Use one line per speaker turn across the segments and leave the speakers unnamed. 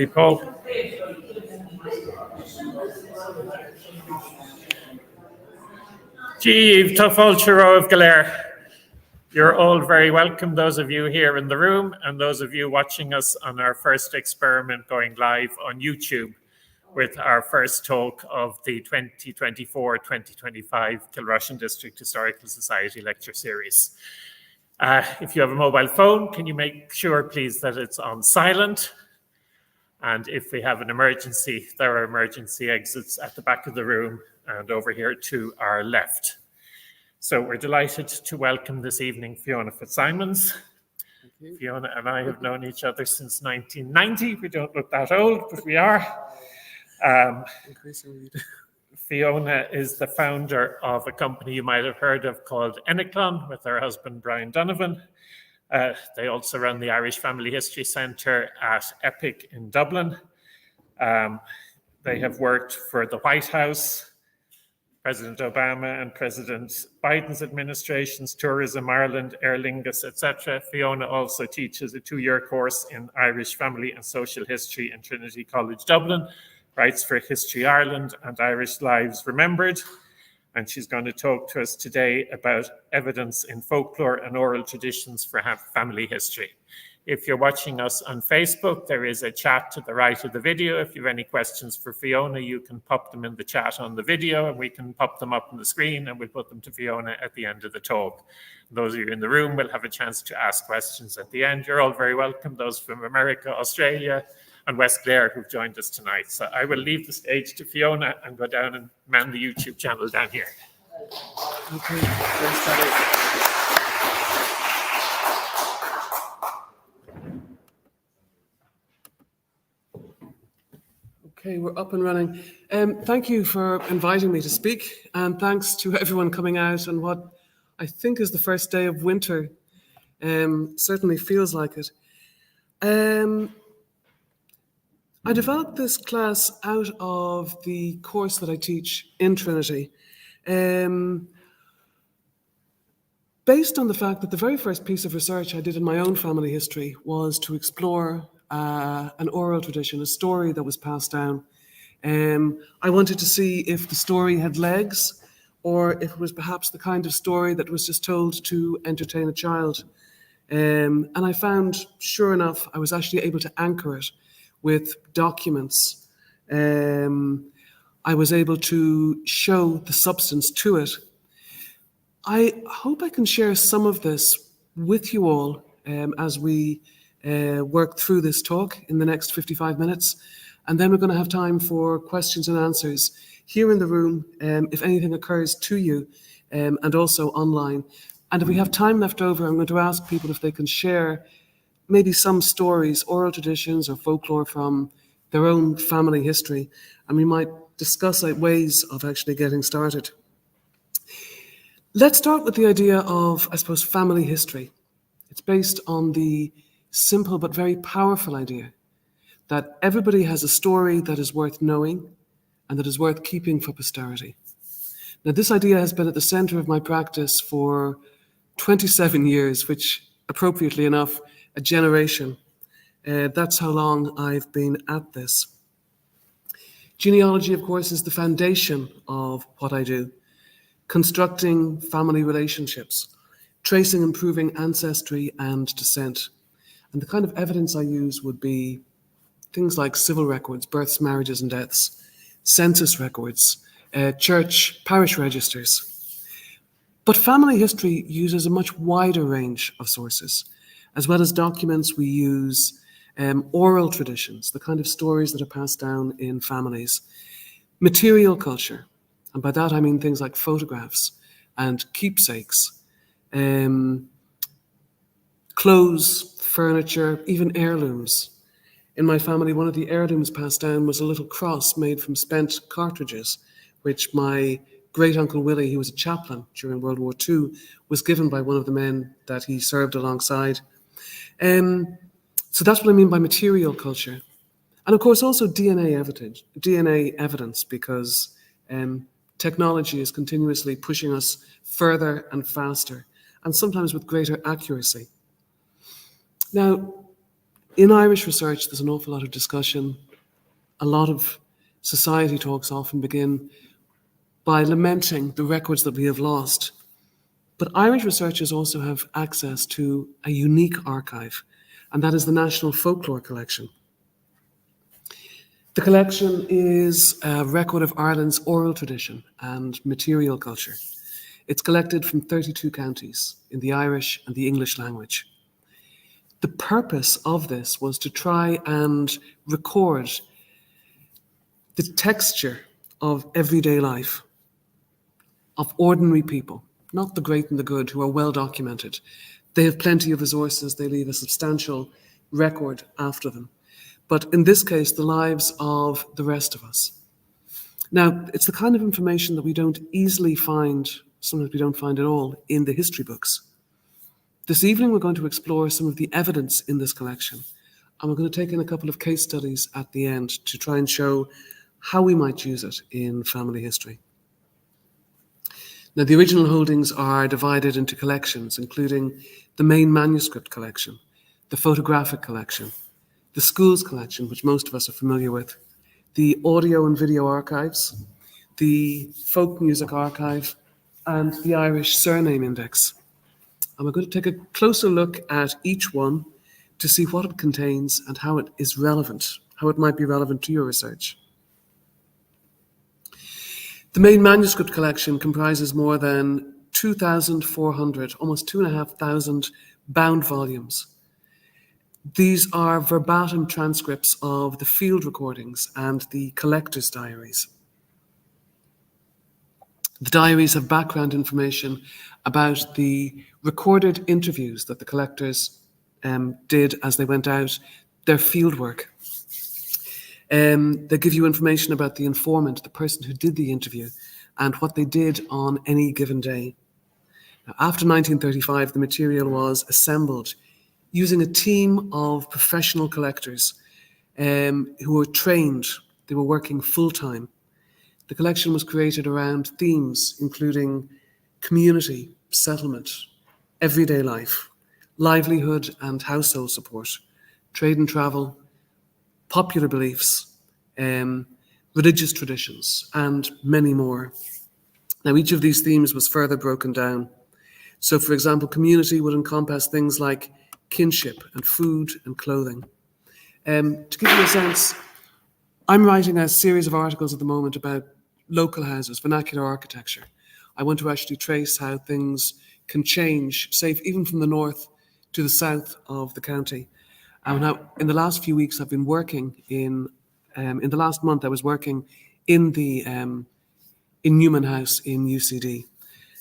Paul. Gee, tough old churro of Clare. You're all very welcome, those of you here in the room and those of you watching us on our first experiment going live on YouTube with our first talk of the 2024-2025 Kilrussian District Historical Society lecture series. If you have a mobile phone, can you make sure, please, that it's on silent? And if we have an emergency, there are emergency exits at the back of the room and over here to our left. So we're delighted to welcome this evening Fiona Fitzsimons. Fiona and I have known each other since 1990. We don't look that old, but we are. Fiona is the founder of a company you might have heard of called Eneclann with her husband Brian Donovan. They also run the Irish Family History Centre at EPIC in Dublin. They have worked for the White House, President Obama and President Biden's administrations, Tourism Ireland, Aer Lingus, etc. Fiona also teaches a 2-year course in Irish Family and Social History in Trinity College, Dublin, writes for History Ireland and Irish Lives Remembered. And she's going to talk to us today about evidence in folklore and oral traditions for family history. If you're watching us on Facebook, there is a chat to the right of the video. If you have any questions for Fiona, you can pop them in the chat on the video and we can pop them up on the screen and we'll put them to Fiona at the end of the talk. Those of you in the room will have a chance to ask questions at the end. You're all very welcome, those from America, Australia, and West Clare who've joined us tonight. So I will leave the stage to Fiona and go down and man the YouTube channel down here.
Okay, Okay, we're up and running. Thank you for inviting me to speak, and thanks to everyone coming out on what I think is the first day of winter. Certainly feels like it. I developed this class out of the course that I teach in Trinity, based on the fact that the very first piece of research I did in my own family history was to explore an oral tradition, a story that was passed down. I wanted to see if the story had legs or if it was perhaps the kind of story that was just told to entertain a child. And I found, sure enough, I was actually able to anchor it with documents. I was able to show the substance to it. I hope I can share some of this with you all as we work through this talk in the next 55 minutes. And then we're going to have time for questions and answers here in the room, if anything occurs to you, and also online. And if we have time left over, I'm going to ask people if they can share maybe some stories, oral traditions or folklore from their own family history. And we might discuss ways of actually getting started. Let's start with the idea of, I suppose, family history. It's based on the simple but very powerful idea that everybody has a story that is worth knowing and that is worth keeping for posterity. Now, this idea has been at the center of my practice for 27 years, which, appropriately enough, a generation. That's how long I've been at this. Genealogy, of course, is the foundation of what I do. Constructing family relationships, tracing and proving ancestry and descent. And the kind of evidence I use would be things like civil records, births, marriages and deaths, census records, church, parish registers. But family history uses a much wider range of sources. As well as documents, we use oral traditions, the kind of stories that are passed down in families. Material culture, and by that I mean things like photographs and keepsakes, clothes, furniture, even heirlooms. In my family, one of the heirlooms passed down was a little cross made from spent cartridges, which my great-uncle Willie, who was a chaplain during World War II, was given by one of the men that he served alongside. So that's what I mean by material culture. And of course also DNA evidence, because technology is continuously pushing us further and faster, and sometimes with greater accuracy. Now, in Irish research, there's an awful lot of discussion. A lot of society talks often begin by lamenting the records that we have lost. But Irish researchers also have access to a unique archive, and that is the National Folklore Collection. The collection is a record of Ireland's oral tradition and material culture. It's collected from 32 counties in the Irish and the English language. The purpose of this was to try and record the texture of everyday life, of ordinary people, not the great and the good who are well documented. They have plenty of resources, they leave a substantial record after them. But in this case, the lives of the rest of us. Now, it's the kind of information that we don't easily find, sometimes we don't find at all, in the history books. This evening, we're going to explore some of the evidence in this collection, and we're going to take in a couple of case studies at the end to try and show how we might use it in family history. Now, the original holdings are divided into collections, including the main manuscript collection, the photographic collection, the schools collection, which most of us are familiar with, the audio and video archives, the folk music archive, and the Irish surname index. And we're going to take a closer look at each one to see what it contains and how it is relevant, how it might be relevant to your research. The main manuscript collection comprises more than 2,400, almost 2,500 bound volumes. These are verbatim transcripts of the field recordings and the collector's diaries. The diaries have background information about the recorded interviews that the collectors did as they went out, their field work. They give you information about the informant, the person who did the interview, and what they did on any given day. Now, after 1935, the material was assembled using a team of professional collectors who were trained. They were working full-time. The collection was created around themes including community, settlement, everyday life, livelihood and household support, trade and travel, popular beliefs, religious traditions, and many more. Now, each of these themes was further broken down. So, for example, community would encompass things like kinship and food and clothing. To give you a sense, I'm writing a series of articles at the moment about local houses, vernacular architecture. I want to actually trace how things can change, say, even from the north to the south of the county. Now, in the last few weeks, I've been working in the last month, I was working in the in Newman House in UCD.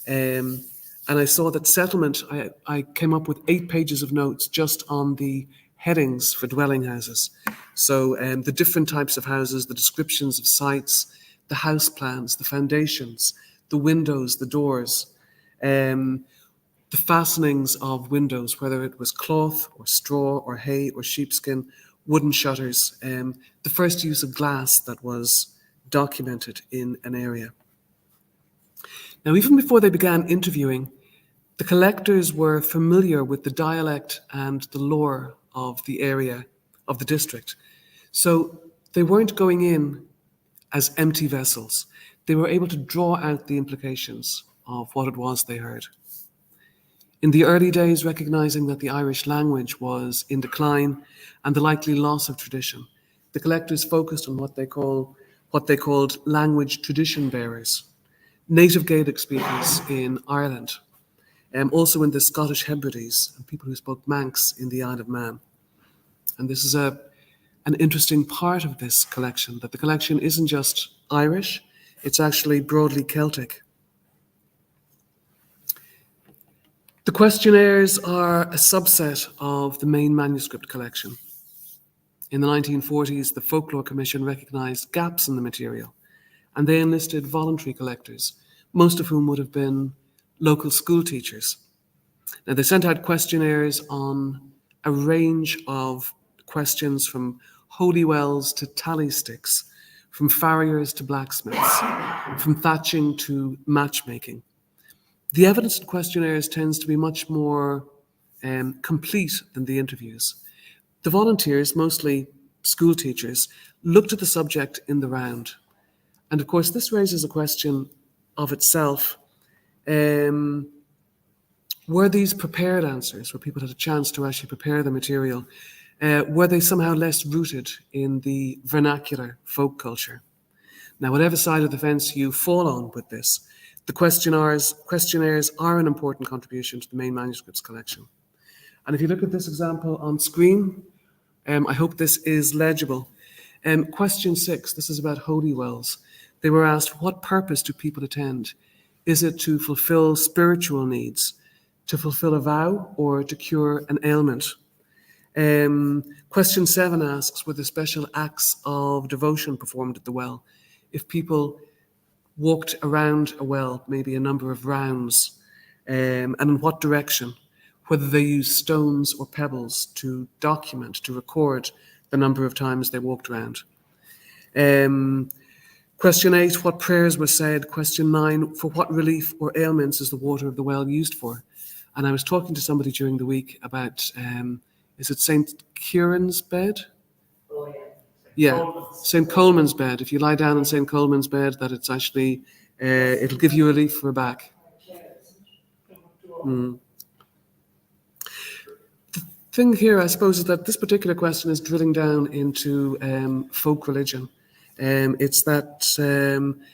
And I saw that settlement, I came up with 8 pages of notes just on the headings for dwelling houses. So the different types of houses, the descriptions of sites, the house plans, the foundations, the windows, the doors, the fastenings of windows, whether it was cloth or straw or hay or sheepskin, wooden shutters, the first use of glass that was documented in an area. Now, even before they began interviewing, the collectors were familiar with the dialect and the lore of the area, of the district. So they weren't going in as empty vessels. They were able to draw out the implications of what it was they heard. In the early days, recognizing that the Irish language was in decline and the likely loss of tradition, the collectors focused on what they called language tradition bearers, native Gaelic speakers in Ireland, also in the Scottish Hebrides, and people who spoke Manx in the Isle of Man. And this is an interesting part of this collection, that the collection isn't just Irish, it's actually broadly Celtic. The questionnaires are a subset of the main manuscript collection. In the 1940s, the Folklore Commission recognised gaps in the material, and they enlisted voluntary collectors, most of whom would have been local school teachers. Now, they sent out questionnaires on a range of questions, from holy wells to tally sticks, from farriers to blacksmiths, from thatching to matchmaking. The evidence in questionnaires tends to be much more complete than the interviews. The volunteers, mostly school teachers, looked at the subject in the round. And of course, this raises a question of itself. Were these prepared answers, where people had a chance to actually prepare the material, were they somehow less rooted in the vernacular folk culture? Now, whatever side of the fence you fall on with this, the questionnaires are an important contribution to the main manuscripts collection. And if you look at this example on screen, I hope this is legible. Question 6, this is about holy wells. They were asked, what purpose do people attend? Is it to fulfill spiritual needs, to fulfill a vow, or to cure an ailment? Question 7 asks, were there special acts of devotion performed at the well? If people walked around a well, maybe a number of rounds, and in what direction? Whether they used stones or pebbles to document, to record the number of times they walked around. Question 8, what prayers were said? Question 9, for what relief or ailments is the water of the well used for? And I was talking to somebody during the week about, is it St. Kieran's bed?
Oh,
Yeah, St. Coleman's bed. If you lie down in St. Coleman's bed, that it's actually, it'll give you relief for a back. The thing here, I suppose, is that this particular question is drilling down into folk religion. It's that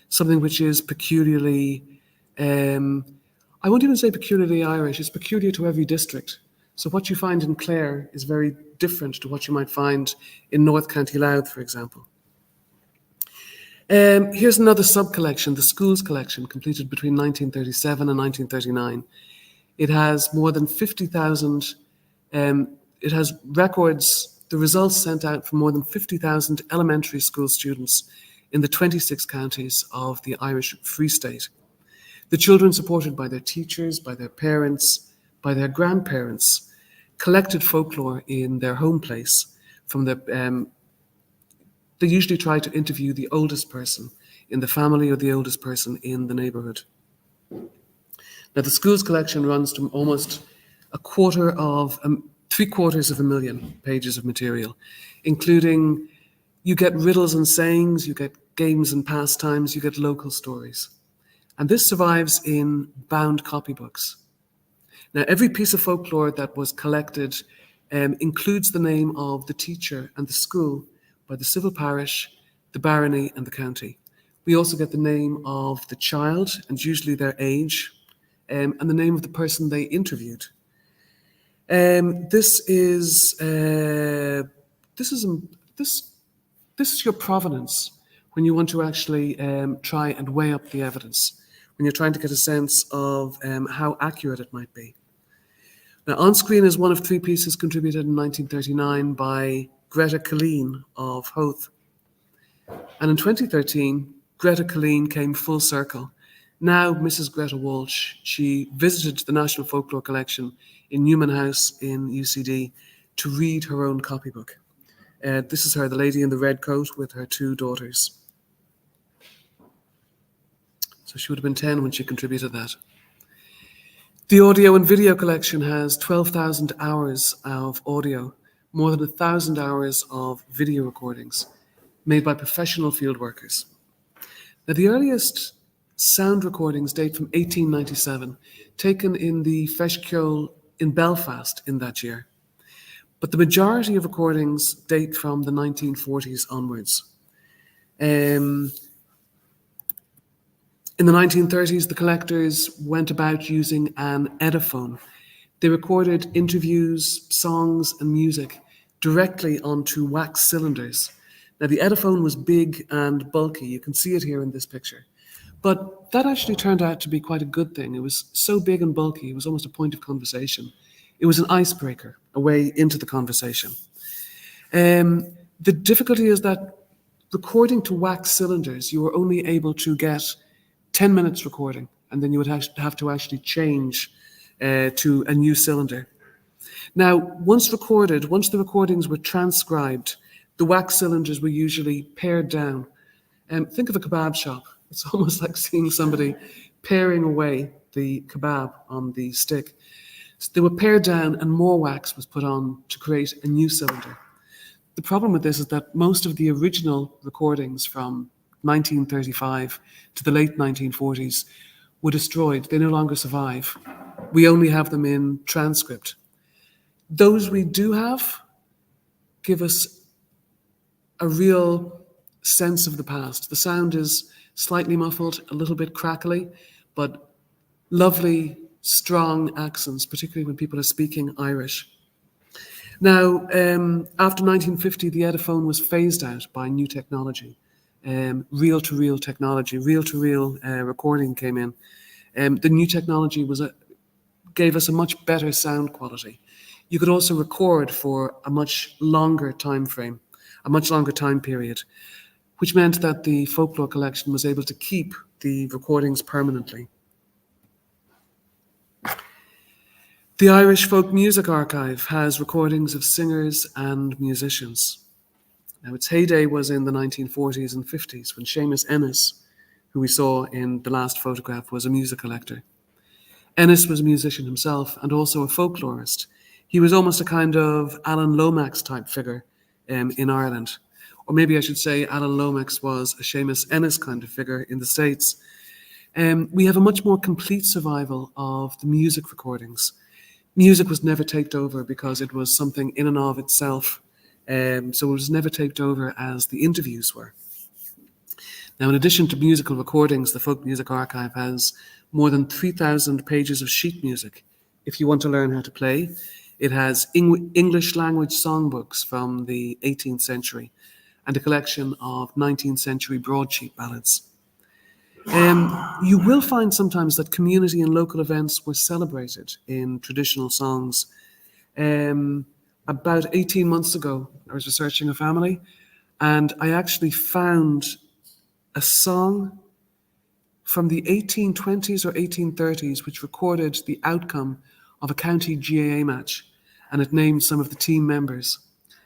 something which is peculiarly, I won't even say peculiarly Irish, it's peculiar to every district. So what you find in Clare is very different to what you might find in North County Louth, for example. Here's another sub-collection, the schools collection, completed between 1937 and 1939. It has more than 50,000, it has records, the results sent out from more than 50,000 elementary school students in the 26 counties of the Irish Free State. The children, supported by their teachers, by their parents, by their grandparents, collected folklore in their home place. From the, they usually try to interview the oldest person in the family or the oldest person in the neighbourhood. Now, the schools collection runs to almost three-quarters of a million pages of material, including, you get riddles and sayings, you get games and pastimes, you get local stories. And this survives in bound copybooks. Now, every piece of folklore that was collected includes the name of the teacher and the school by the civil parish, the barony, and the county. We also get the name of the child, and usually their age, and the name of the person they interviewed. This is your provenance when you want to actually try and weigh up the evidence, when you're trying to get a sense of how accurate it might be. Now, on screen is one of 3 pieces contributed in 1939 by Greta Colleen of Howth. And in 2013, Greta Colleen came full circle. Now, Mrs. Greta Walsh, she visited the National Folklore Collection in Newman House in UCD to read her own copybook. This is her, the lady in the red coat, with her 2 daughters. So she would have been 10 when she contributed that. The audio and video collection has 12,000 hours of audio, more than 1,000 hours of video recordings made by professional field workers. Now, the earliest sound recordings date from 1897, taken in the Feis Ceoil in Belfast in that year. But the majority of recordings date from the 1940s onwards. In the 1930s, the collectors went about using an Edaphone. They recorded interviews, songs, and music directly onto wax cylinders. Now, the Edaphone was big and bulky. You can see it here in this picture. But that actually turned out to be quite a good thing. It was so big and bulky, it was almost a point of conversation. It was an icebreaker, a way into the conversation. The difficulty is that recording to wax cylinders, you were only able to get 10 minutes recording, and then you would have to actually change to a new cylinder. Now, once the recordings were transcribed, the wax cylinders were usually pared down. Think of a kebab shop. It's almost like seeing somebody paring away the kebab on the stick. So they were pared down and more wax was put on to create a new cylinder. The problem with this is that most of the original recordings from 1935 to the late 1940s were destroyed. They no longer survive. We only have them in transcript. Those we do have give us a real sense of the past. The sound is slightly muffled, a little bit crackly, but lovely, strong accents, particularly when people are speaking Irish. Now, after 1950, the Ediphone was phased out by new technology. Reel-to-reel technology, reel-to-reel recording came in. The new technology gave us a much better sound quality. You could also record for a much longer time frame, a much longer time period, which meant that the folklore collection was able to keep the recordings permanently. The Irish Folk Music Archive has recordings of singers and musicians. Now, its heyday was in the 1940s and 50s when Seamus Ennis, who we saw in the last photograph, was a music collector. Ennis was a musician himself and also a folklorist. He was almost a kind of Alan Lomax type figure in Ireland. Or maybe I should say Alan Lomax was a Seamus Ennis kind of figure in the States. We have a much more complete survival of the music recordings. Music was never taped over because it was something in and of itself. So it was never taped over as the interviews were. Now, in addition to musical recordings, the Folk Music Archive has more than 3,000 pages of sheet music. If you want to learn how to play, it has English language songbooks from the 18th century and a collection of 19th century broadsheet ballads. You will find sometimes that community and local events were celebrated in traditional songs. About 18 months ago, I was researching a family, and I actually found a song from the 1820s or 1830s which recorded the outcome of a county GAA match, and it named some of the team members.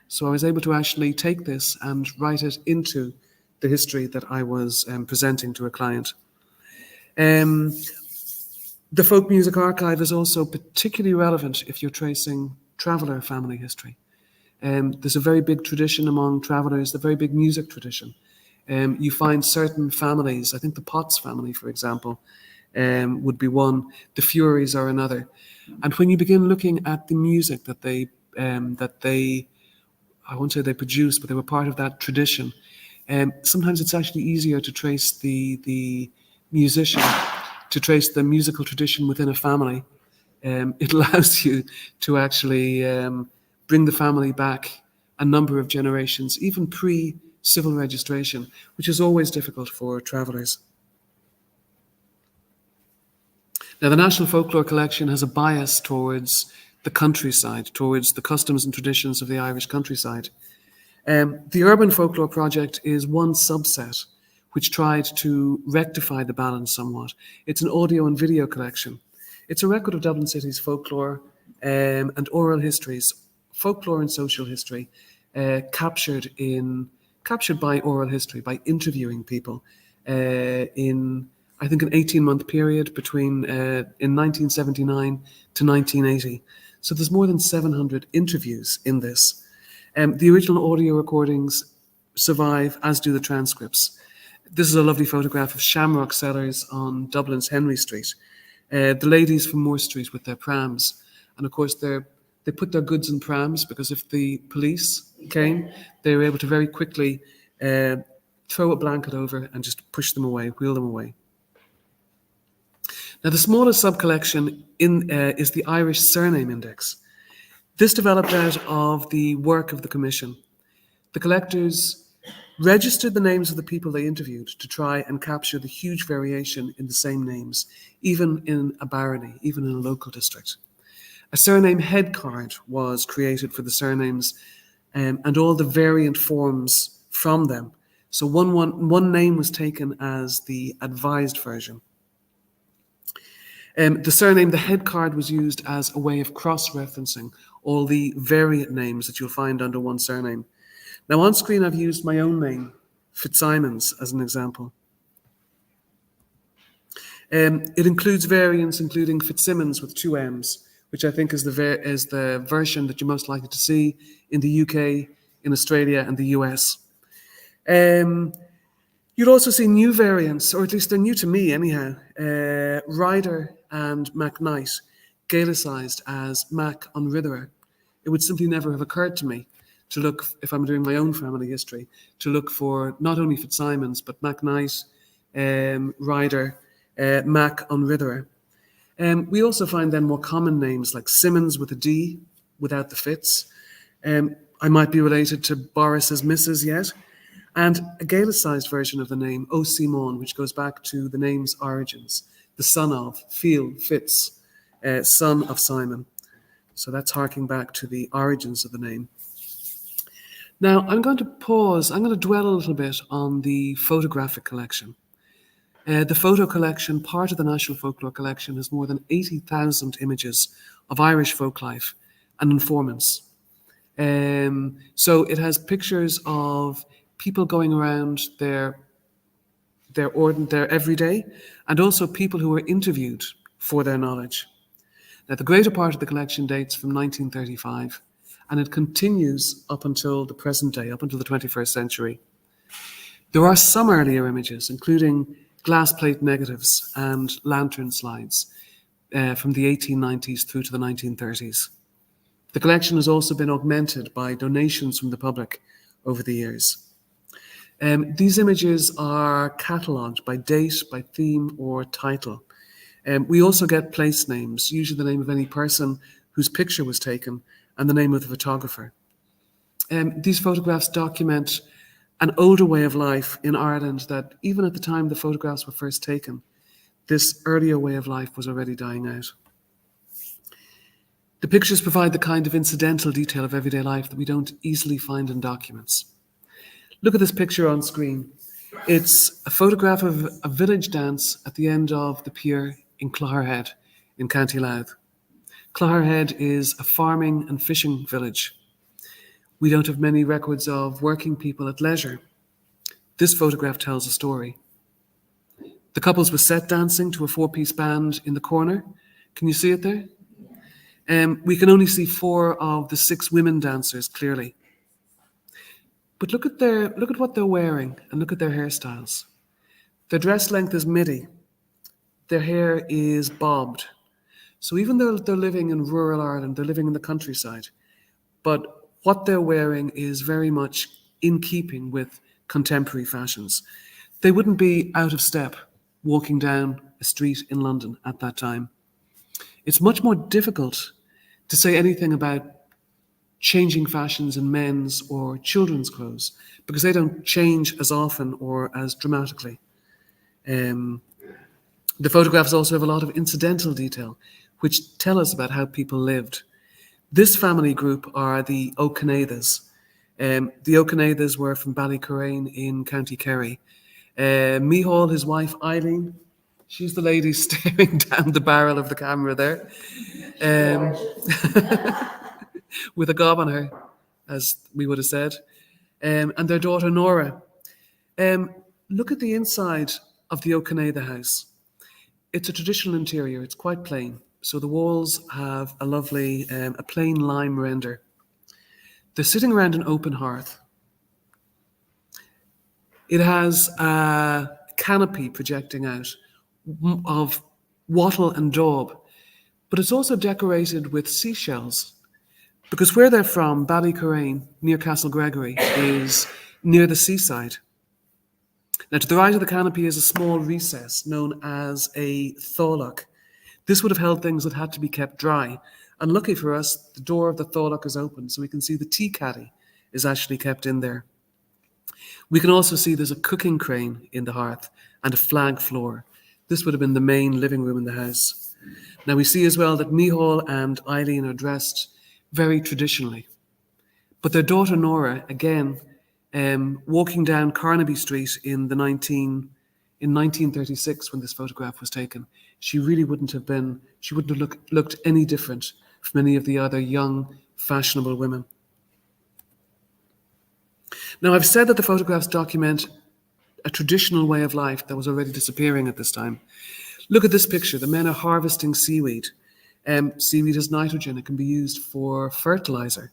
So I was able to actually take this and write it into the history that I was presenting to a client. The Folk Music Archive is also particularly relevant if you're tracing traveller family history. There's a very big tradition among travellers, a very big music tradition. You find certain families, I think the Potts family, for example, would be one, the Furies are another. And when you begin looking at the music that they I won't say they produced, but they were part of that tradition, sometimes it's actually easier to trace the musician, to trace the musical tradition within a family. It allows you to actually bring the family back a number of generations, even pre-civil registration, which is always difficult for travellers. Now, the National Folklore Collection has a bias towards the countryside, towards the customs and traditions of the Irish countryside. The Urban Folklore Project is one subset which tried to rectify the balance somewhat. It's an audio and video collection. It's a record of Dublin City's folklore and oral histories, folklore and social history, captured by oral history, by interviewing people in, I think, an 18-month period between in 1979 to 1980. So there's more than 700 interviews in this. The original audio recordings survive, as do the transcripts. This is a lovely photograph of shamrock sellers on Dublin's Henry Street. The ladies from Moore Street with their prams. And of course, they put their goods in prams because if the police came, they were able to very quickly throw a blanket over and just push them away, wheel them away. Now, the smallest sub-collection is the Irish Surname Index. This developed out of the work of the Commission. The collectors registered the names of the people they interviewed to try and capture the huge variation in the same names, even in a barony, even in a local district. A surname head card was created for the surnames and all the variant forms from them. So one name was taken as the advised version. The surname, the head card, was used as a way of cross-referencing all the variant names that you'll find under one surname. Now, on screen, I've used my own name, Fitzsimons, as an example. It includes variants including Fitzsimmons with two M's, which I think is the version that you're most likely to see in the UK, in Australia, and the US. You'll also see new variants, or at least they're new to me anyhow. Ryder and MacKnight, Gaelicised as Mac on Rither. It would simply never have occurred to me to look, if I'm doing my own family history, to look for not only Fitzsimons, but MacKnight, Ryder, Mac on Rither. We also find then more common names like Simmons with a D without the Fitz. I might be related to Boris's Mrs. yet. And a Gaelicised version of the name, O Simon, which goes back to the name's origins, the son of, Fiel, Fitz, son of Simon. So that's harking back to the origins of the name. Now, I'm going to pause. I'm going to dwell a little bit on the photographic collection. The photo collection, part of the National Folklore Collection, has more than 80,000 images of Irish folklife and informants. So it has pictures of people going around their everyday, and also people who were interviewed for their knowledge. Now, the greater part of the collection dates from 1935, and it continues up until the present day, up until the 21st century. There are some earlier images, including glass plate negatives and lantern slides from the 1890s through to the 1930s. The collection has also been augmented by donations from the public over the years. These images are catalogued by date, by theme, or title. We also get place names, usually the name of any person whose picture was taken and the name of the photographer. These photographs document an older way of life in Ireland that even at the time the photographs were first taken, this earlier way of life was already dying out. The pictures provide the kind of incidental detail of everyday life that we don't easily find in documents. Look at this picture on screen. It's a photograph of a village dance at the end of the pier in Clarehead in County Louth. Clarehead is a farming and fishing village. We don't have many records of working people at leisure. This photograph tells a story. The couples were set dancing to a 4-piece band in the corner. Can you see it there? We can only see 4 of the 6 women dancers clearly. But look at what they're wearing and look at their hairstyles. Their dress length is midi. Their hair is bobbed. So even though they're living in rural Ireland, they're living in the countryside, but what they're wearing is very much in keeping with contemporary fashions. They wouldn't be out of step walking down a street in London at that time. It's much more difficult to say anything about changing fashions in men's or children's clothes because they don't change as often or as dramatically. The photographs also have a lot of incidental detail which tell us about how people lived. This family group are the O'Canedas. The O'Canedas were from Ballycurrain in County Kerry. Micheál, his wife Eileen, she's the lady staring down the barrel of the camera there. With a gob on her, as we would have said, and their daughter Nora. Look at the inside of the O'Caneda house. It's a traditional interior, it's quite plain. So the walls have a lovely, a plain lime render. They're sitting around an open hearth. It has a canopy projecting out of wattle and daub, but it's also decorated with seashells. Because where they're from, Ballycurrain, near Castle Gregory, is near the seaside. Now, to the right of the canopy is a small recess known as a thólach. This would have held things that had to be kept dry. And lucky for us, the door of the thólach is open, so we can see the tea caddy is actually kept in there. We can also see there's a cooking crane in the hearth and a flag floor. This would have been the main living room in the house. Now, we see as well that Micheál and Eileen are dressed very traditionally. But their daughter Nora, again, walking down Carnaby Street in 1936 when this photograph was taken, she wouldn't have looked any different from any of the other young, fashionable women. Now, I've said that the photographs document a traditional way of life that was already disappearing at this time. Look at this picture. The men are harvesting seaweed. Seaweed has nitrogen. It can be used for fertilizer.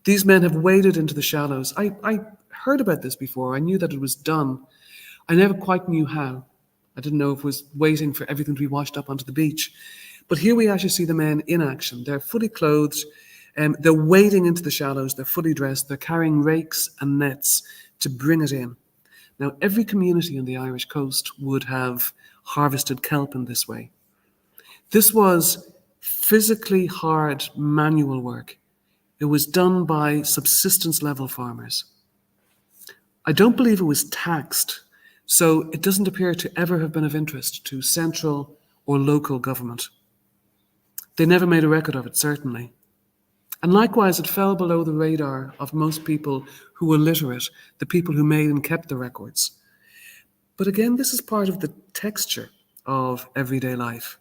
These men have waded into the shallows. I heard about this before. I knew that it was done. I never quite knew how. I didn't know if it was waiting for everything to be washed up onto the beach. But here we actually see the men in action. They're fully clothed. They're wading into the shallows. They're fully dressed. They're carrying rakes and nets to bring it in. Now, every community on the Irish coast would have harvested kelp in this way. This was physically hard manual work. It was done by subsistence level farmers. I don't believe it was taxed, so it doesn't appear to ever have been of interest to central or local government. They never made a record of it, certainly. And likewise, it fell below the radar of most people who were literate, the people who made and kept the records. But again, this is part of the texture of everyday life.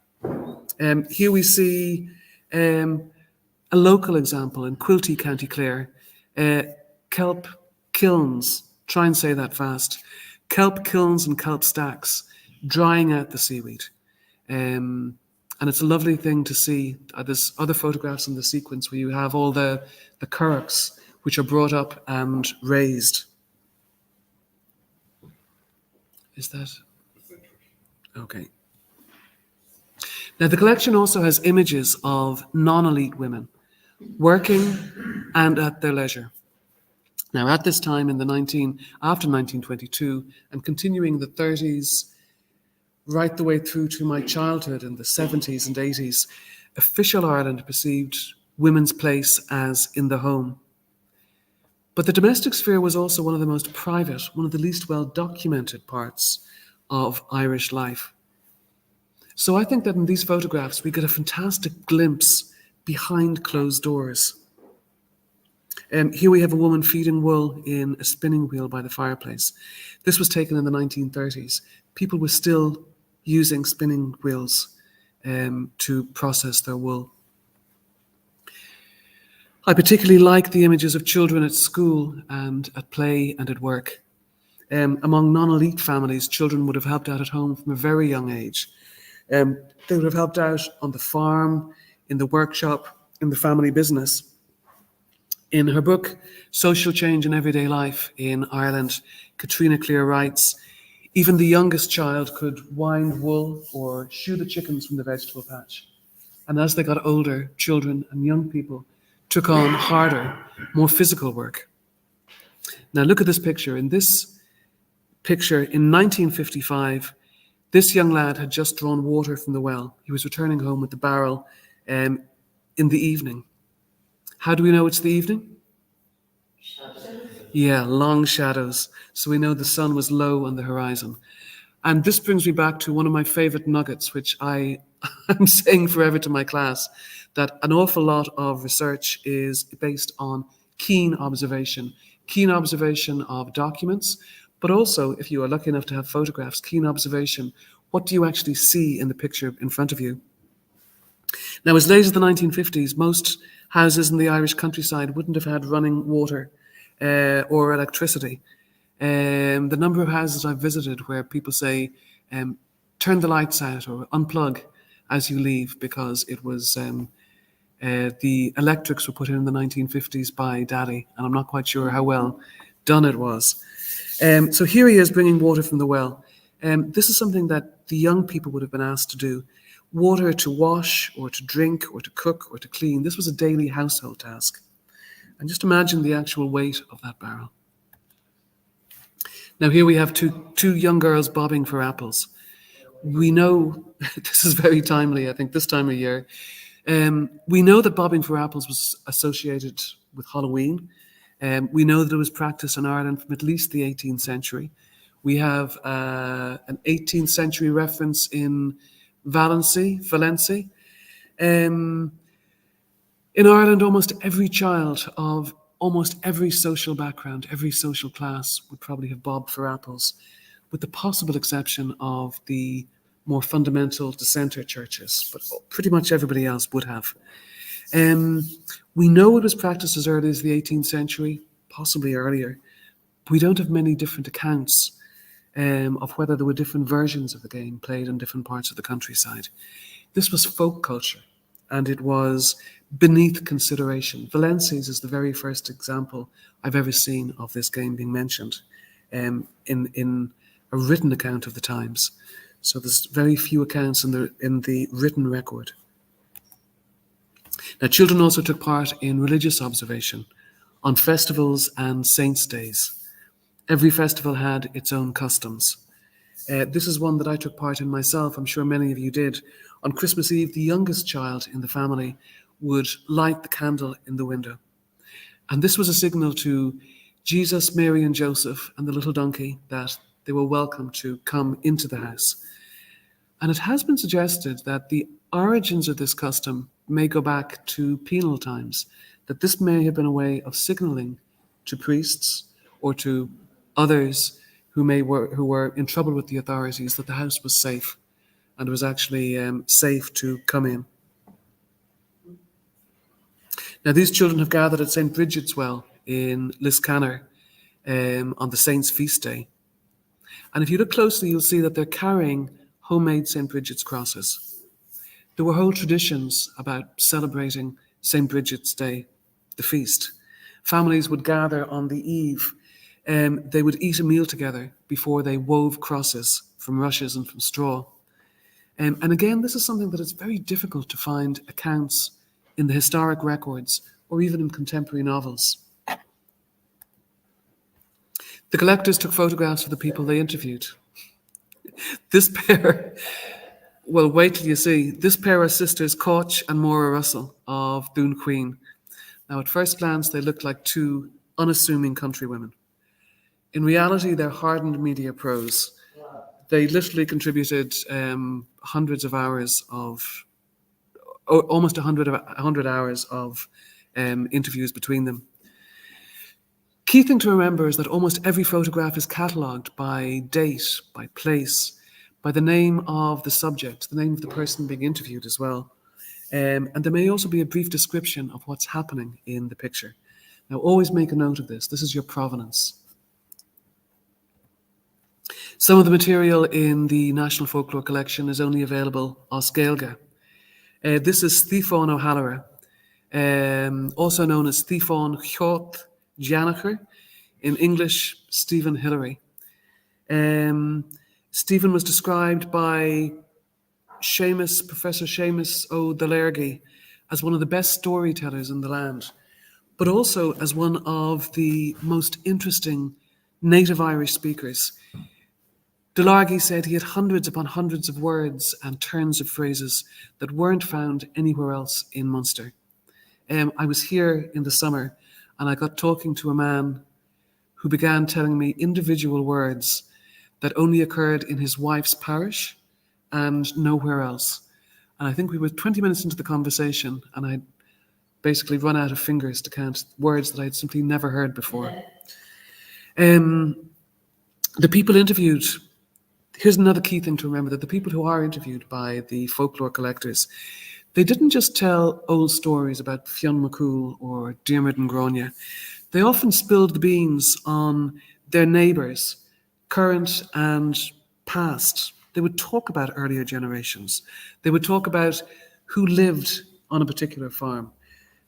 Here we see a local example in Quilty, County Clare, kelp kilns, try and say that fast, kelp kilns and kelp stacks, drying out the seaweed. And it's a lovely thing to see. There's other photographs in the sequence where you have all the currachs which are brought up and raised. Is that? Okay. Now, the collection also has images of non-elite women working and at their leisure. Now, at this time after 1922 and continuing the 30s, right the way through to my childhood in the 70s and 80s, official Ireland perceived women's place as in the home. But the domestic sphere was also one of the most private, one of the least well-documented parts of Irish life. So I think that in these photographs, we get a fantastic glimpse behind closed doors. Here we have a woman feeding wool in a spinning wheel by the fireplace. This was taken in the 1930s. People were still using spinning wheels to process their wool. I particularly like the images of children at school and at play and at work. Among non-elite families, children would have helped out at home from a very young age. They would have helped out on the farm, in the workshop, in the family business. In her book, Social Change in Everyday Life in Ireland, Katrina Clear writes, even the youngest child could wind wool or shoo the chickens from the vegetable patch. And as they got older, children and young people took on harder, more physical work. Now look at this picture. In this picture, in 1955, this young lad had just drawn water from the well. He was returning home with the barrel in the evening. How do we know it's the evening? Yeah, long shadows. So we know the sun was low on the horizon. And this brings me back to one of my favorite nuggets, which I'm saying forever to my class, that an awful lot of research is based on keen observation of documents, but also, if you are lucky enough to have photographs, keen observation. What do you actually see in the picture in front of you? Now, as late as the 1950s, most houses in the Irish countryside wouldn't have had running water or electricity. The number of houses I've visited where people say, turn the lights out or unplug as you leave, because it was the electrics were put in the 1950s by Daddy, and I'm not quite sure how well done it was. So here he is bringing water from the well. This is something that the young people would have been asked to do. Water to wash or to drink or to cook or to clean. This was a daily household task. And just imagine the actual weight of that barrel. Now here we have two young girls bobbing for apples. We know, this is very timely, I think, this time of year. We know that bobbing for apples was associated with Halloween. We know that it was practiced in Ireland from at least the 18th century. We have an 18th century reference in Valency. In Ireland, almost every child of almost every social background, every social class would probably have bobbed for apples, with the possible exception of the more fundamental dissenter churches, but pretty much everybody else would have. We know it was practiced as early as the 18th century, possibly earlier. We don't have many different accounts of whether there were different versions of the game played in different parts of the countryside. This was folk culture. and it was beneath consideration. Valencia's is the very first example I've ever seen of this game being mentioned in a written account of the times. So there's very few accounts in the written record. Now, children also took part in religious observation on festivals and saints' days. Every festival had its own customs. This is one that I took part in myself. I'm sure many of you did. On Christmas Eve, the youngest child in the family would light the candle in the window. And this was a signal to Jesus, Mary, and Joseph, and the little donkey that they were welcome to come into the house. And it has been suggested that the origins of this custom may go back to penal times, that this may have been a way of signaling to priests or to others who were in trouble with the authorities that the house was safe and it was actually safe to come in. Now, these children have gathered at St. Bridget's Well in Liscannor on the Saints' Feast Day. And if you look closely, you'll see that they're carrying homemade St. Bridget's crosses. There were whole traditions about celebrating St. Bridget's Day, the feast. Families would gather on the eve. They would eat a meal together before they wove crosses from rushes and from straw. And again, this is something that is very difficult to find accounts in the historic records or even in contemporary novels. The collectors took photographs of the people they interviewed. This pair, well, wait till you see. This pair are sisters Koch and Maura Russell of Doon Queen. Now, at first glance, they looked like two unassuming countrywomen. In reality, they're hardened media pros. They literally contributed hundreds of hours of, almost 100 hours of interviews between them. Key thing to remember is that almost every photograph is catalogued by date, by place, by the name of the subject, the name of the person being interviewed as well. And there may also be a brief description of what's happening in the picture. Now, always make a note of this. This is your provenance. Some of the material in the National Folklore Collection is only available as Gaeilge. This is Stephen O'Halloran, also known as Stephen Chot Janacher, in English, Stephen Hillary. Stephen was described by Professor Seamus O'Dalergy as one of the best storytellers in the land, but also as one of the most interesting native Irish speakers. Dalargy said he had hundreds upon hundreds of words and turns of phrases that weren't found anywhere else in Munster. I was here in the summer and I got talking to a man who began telling me individual words that only occurred in his wife's parish and nowhere else. And I think we were 20 minutes into the conversation and I'd basically run out of fingers to count words that I'd simply never heard before. The people interviewed, here's another key thing to remember, that the people who are interviewed by the folklore collectors, they didn't just tell old stories about Fionn McCool or Diarmid and Grania. They often spilled the beans on their neighbours, current and past. They would talk about earlier generations. They would talk about who lived on a particular farm,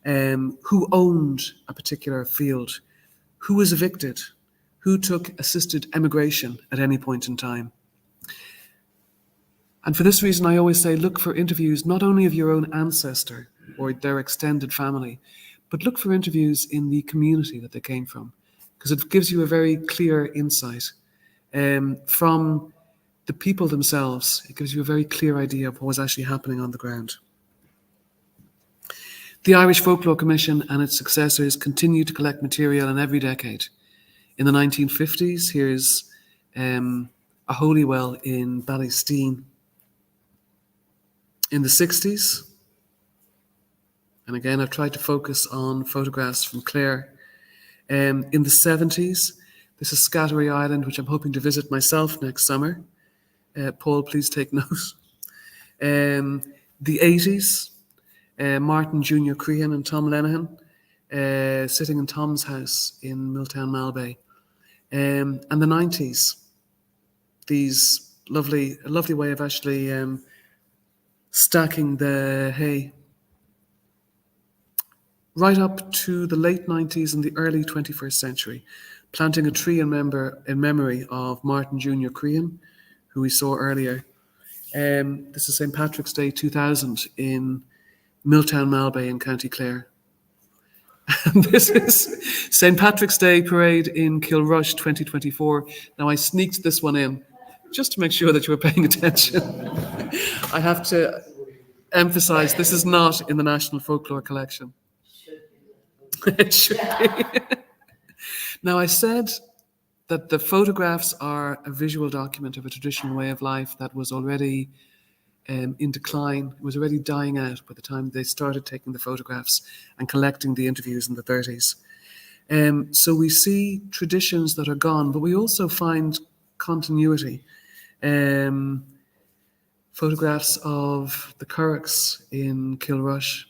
who owned a particular field, who was evicted, who took assisted emigration at any point in time. And for this reason, I always say, look for interviews not only of your own ancestor or their extended family, but look for interviews in the community that they came from, because it gives you a very clear insight from the people themselves. It gives you a very clear idea of what was actually happening on the ground. The Irish Folklore Commission and its successors continued to collect material in every decade. In the 1950s, here's a holy well in Ballysteen. In the 60s, and again, I've tried to focus on photographs from Clare. In the 70s, this is Scattery Island, which I'm hoping to visit myself next summer. Paul, please take note. The 80s, Martin Junior Crehan and Tom Lenihan sitting in Tom's house in Milltown Malbay. And the 90s, these lovely way of actually stacking the hay right up to the late 90s and the early 21st century, planting a tree in memory of Martin Jr. Crean, who we saw earlier. This is St. Patrick's Day 2000 in Milltown Malbay in County Clare. And this is St. Patrick's Day Parade in Kilrush 2024. Now, I sneaked this one in just to make sure that you were paying attention. I have to emphasize this is not in the National Folklore Collection. It should be. Now, I said that the photographs are a visual document of a traditional way of life that was already in decline. It was already dying out by the time they started taking the photographs and collecting the interviews in the 30s. So we see traditions that are gone, but we also find continuity. Photographs of the Currachs in Kilrush.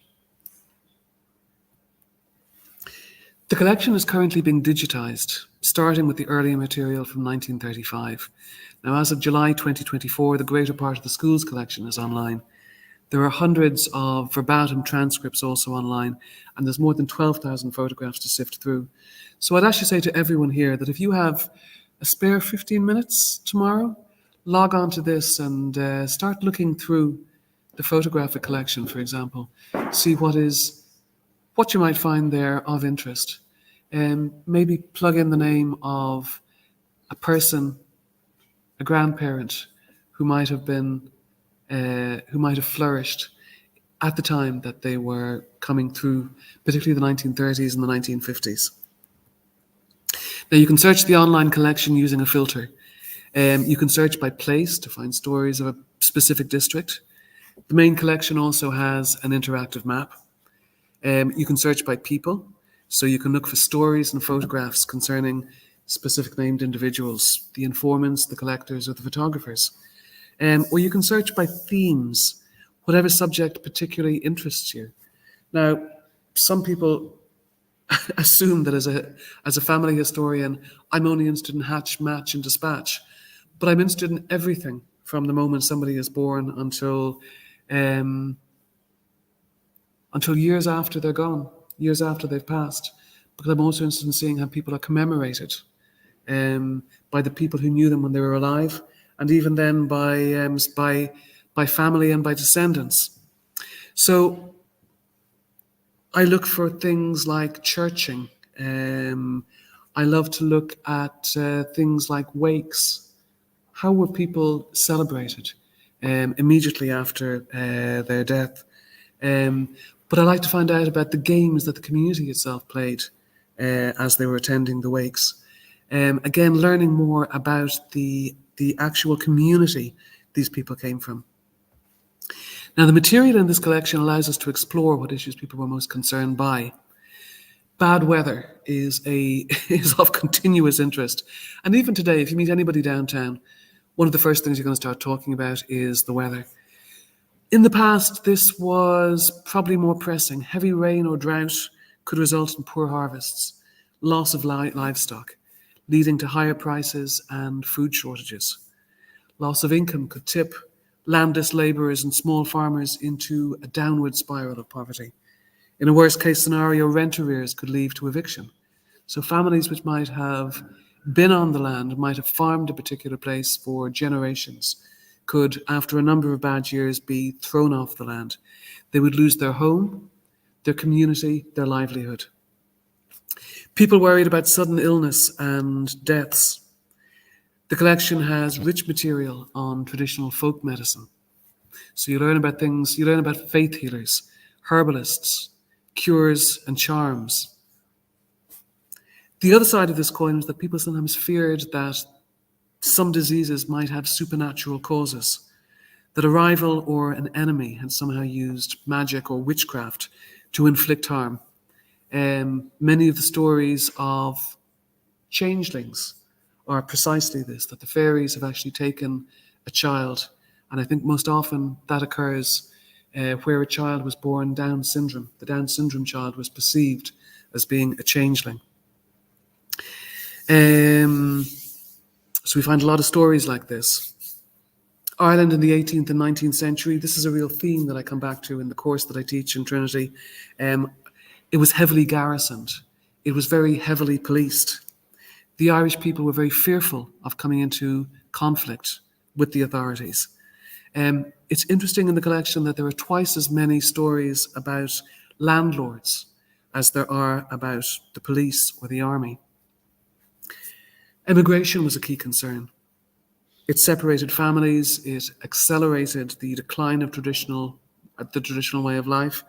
The collection is currently being digitised, starting with the earlier material from 1935. Now, as of July 2024, the greater part of the school's collection is online. There are hundreds of verbatim transcripts also online, and there's more than 12,000 photographs to sift through. So I'd actually say to everyone here that if you have a spare 15 minutes tomorrow, log on to this and start looking through the photographic collection, for example. See what you might find there of interest. Maybe plug in the name of a person, a grandparent who might have flourished at the time that they were coming through, particularly the 1930s and the 1950s. Now, you can search the online collection using a filter. You can search by place to find stories of a specific district. The main collection also has an interactive map. You can search by people, so you can look for stories and photographs concerning specific named individuals, the informants, the collectors, or the photographers. Or you can search by themes, whatever subject particularly interests you. Now, some people assume that as a family historian, I'm only interested in hatch, match, and dispatch, but I'm interested in everything from the moment somebody is born until years after they're gone, years after they've passed, because I'm also interested in seeing how people are commemorated by the people who knew them when they were alive, and even then by family and by descendants. So I look for things like churching. I love to look at things like wakes. How were people celebrated immediately after their death? But I like to find out about the games that the community itself played as they were attending the wakes. Again, learning more about the actual community these people came from. Now, the material in this collection allows us to explore what issues people were most concerned by. Bad weather is of continuous interest. And even today, if you meet anybody downtown, one of the first things you're going to start talking about is the weather. In the past, this was probably more pressing. Heavy rain or drought could result in poor harvests, loss of livestock, leading to higher prices and food shortages. Loss of income could tip landless labourers and small farmers into a downward spiral of poverty. In a worst-case scenario, rent arrears could lead to eviction. So families which might have been on the land, might have farmed a particular place for generations, could, after a number of bad years, be thrown off the land. They would lose their home, their community, their livelihood. People worried about sudden illness and deaths. The collection has rich material on traditional folk medicine. So you learn about faith healers, herbalists, cures and charms. The other side of this coin is that people sometimes feared that some diseases might have supernatural causes, that a rival or an enemy had somehow used magic or witchcraft to inflict harm. Many of the stories of changelings are precisely this, that the fairies have actually taken a child, and I think most often that occurs where a child was born Down syndrome. The Down syndrome child was perceived as being a changeling. So we find a lot of stories like this. Ireland in the 18th and 19th century, this is a real theme that I come back to in the course that I teach in Trinity. It was heavily garrisoned. It was very heavily policed. The Irish people were very fearful of coming into conflict with the authorities. It's interesting in the collection that there are twice as many stories about landlords as there are about the police or the army. Immigration was a key concern. It separated families, it accelerated the decline of the traditional way of life.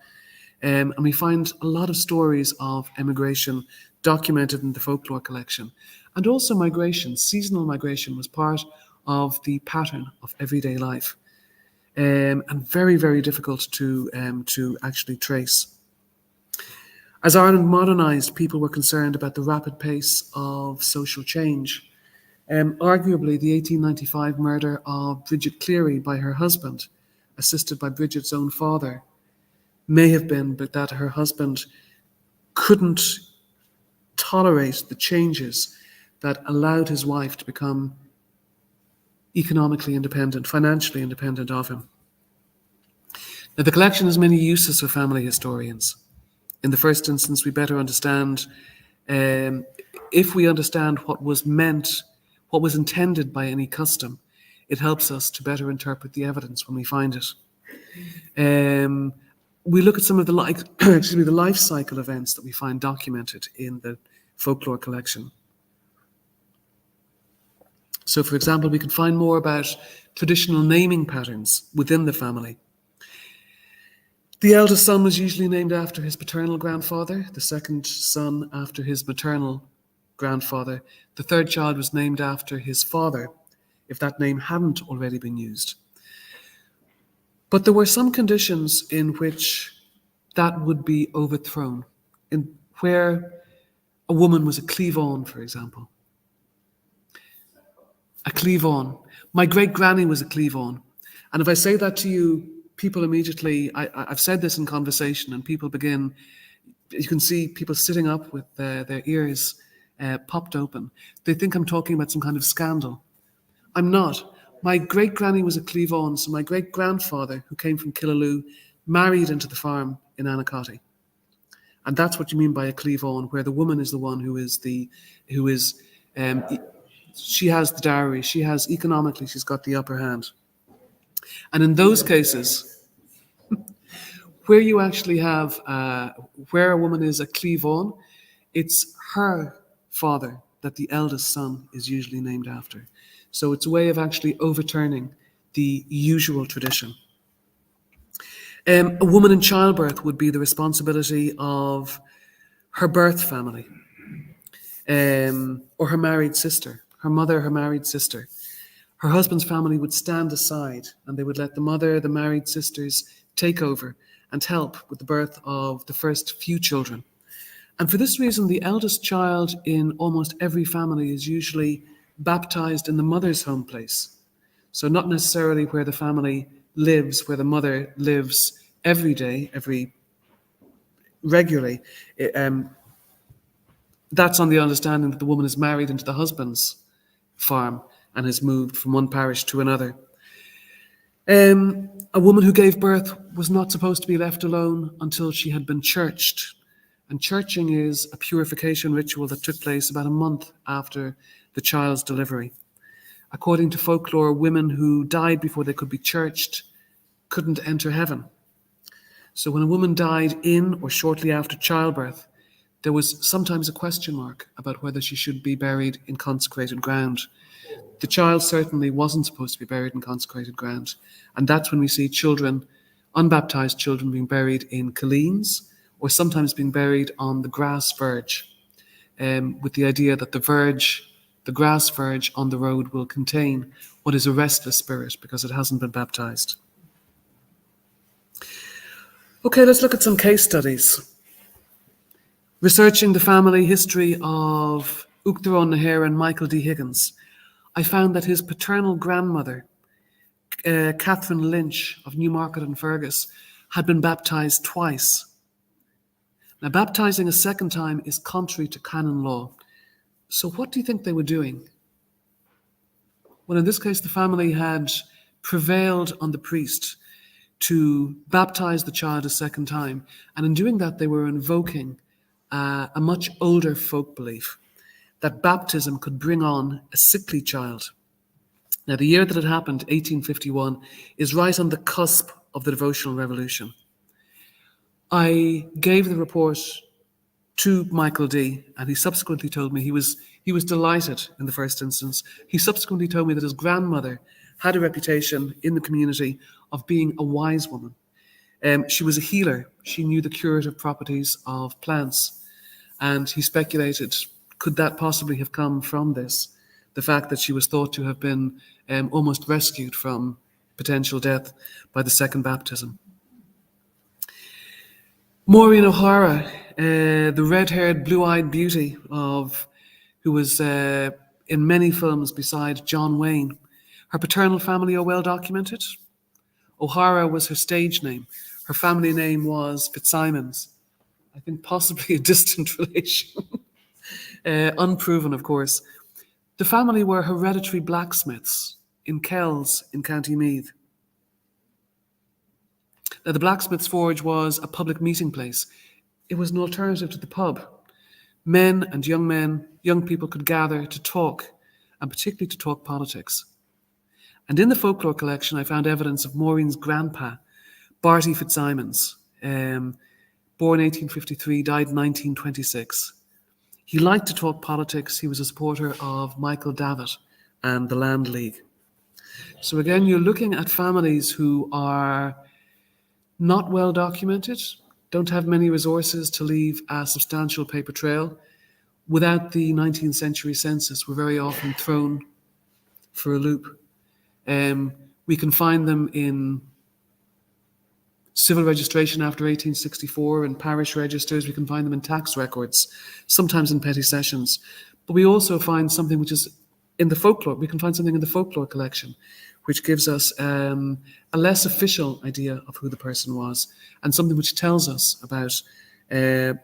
And we find a lot of stories of emigration documented in the folklore collection. And also migration, seasonal migration was part of the pattern of everyday life. And very, very difficult to actually trace. As Ireland modernised, people were concerned about the rapid pace of social change. Arguably, the 1895 murder of Bridget Cleary by her husband, assisted by Bridget's own father, may have been but that her husband couldn't tolerate the changes that allowed his wife to become economically independent, financially independent of him. Now, the collection has many uses for family historians. In the first instance, we better understand, if we understand what was meant, what was intended by any custom, it helps us to better interpret the evidence when we find it. We look at some of the the life cycle events that we find documented in the folklore collection. So, for example, we can find more about traditional naming patterns within the family. The eldest son was usually named after his paternal grandfather, the second son after his maternal grandfather. The third child was named after his father, if that name hadn't already been used. But there were some conditions in which that would be overthrown, where a woman was a cleave-on, for example. A cleave-on. My great-granny was a cleave-on. And if I say that to you, people immediately, I've said this in conversation, and people begin, you can see people sitting up with their ears popped open. They think I'm talking about some kind of scandal. I'm not. My great-granny was a cleave-on, so my great-grandfather, who came from Killaloe, married into the farm in Eneclann. And that's what you mean by a cleave-on, where the woman is the one she has the dowry, economically, she's got the upper hand. And in those cases, where you actually have, where a woman is a cleave-on, it's her father that the eldest son is usually named after. So it's a way of actually overturning the usual tradition. A woman in childbirth would be the responsibility of her birth family, or her married sister, her mother, her married sister. Her husband's family would stand aside, and they would let the mother, the married sisters, take over and help with the birth of the first few children. And for this reason, the eldest child in almost every family is usually baptized in the mother's home place. So not necessarily where the family lives, where the mother lives every day, regularly. That's on the understanding that the woman is married into the husband's farm and has moved from one parish to another. A woman who gave birth was not supposed to be left alone until she had been churched. And churching is a purification ritual that took place about a month after the child's delivery. According to folklore, women who died before they could be churched couldn't enter heaven. So when a woman died in or shortly after childbirth, there was sometimes a question mark about whether she should be buried in consecrated ground. The child certainly wasn't supposed to be buried in consecrated ground. And that's when we see children, unbaptized children, being buried in colleens or sometimes being buried on the grass verge, with the idea that the grass verge on the road will contain what is a restless spirit because it hasn't been baptized. Okay, let's look at some case studies. Researching the family history of Uachtaráin na hÉireann and Michael D. Higgins, I found that his paternal grandmother, Catherine Lynch of Newmarket and Fergus, had been baptized twice. Now, baptizing a second time is contrary to canon law. So what do you think they were doing? Well, in this case, the family had prevailed on the priest to baptize the child a second time. And in doing that, they were invoking a much older folk belief that baptism could bring on a sickly child. Now, the year that it happened, 1851, is right on the cusp of the devotional revolution. I gave the report to Michael D, and he subsequently told me he was delighted in the first instance. He subsequently told me that his grandmother had a reputation in the community of being a wise woman. She was a healer. She knew the curative properties of plants. And he speculated, could that possibly have come from this? The fact that she was thought to have been almost rescued from potential death by the second baptism. Maureen O'Hara, the red-haired, blue-eyed beauty who was in many films beside John Wayne. Her paternal family are well documented. O'Hara was her stage name. Her family name was Fitzsimons. I think possibly a distant relation. Unproven, of course. The family were hereditary blacksmiths in Kells in County Meath. Now, the blacksmith's forge was a public meeting place. It was an alternative to the pub. Men, young people could gather to talk, and particularly to talk politics. And in the folklore collection, I found evidence of Maureen's grandpa, Barty Fitzsimons, born 1853, died 1926. He liked to talk politics. He was a supporter of Michael Davitt and the Land League. So again, you're looking at families who are not well documented, don't have many resources to leave a substantial paper trail. Without the 19th century census, we're very often thrown for a loop. We can find them in civil registration after 1864 and parish registers. We can find them in tax records, sometimes in petty sessions. But we also find something which is in the folklore. We can find something in the folklore collection, which gives us a less official idea of who the person was, and something which tells us about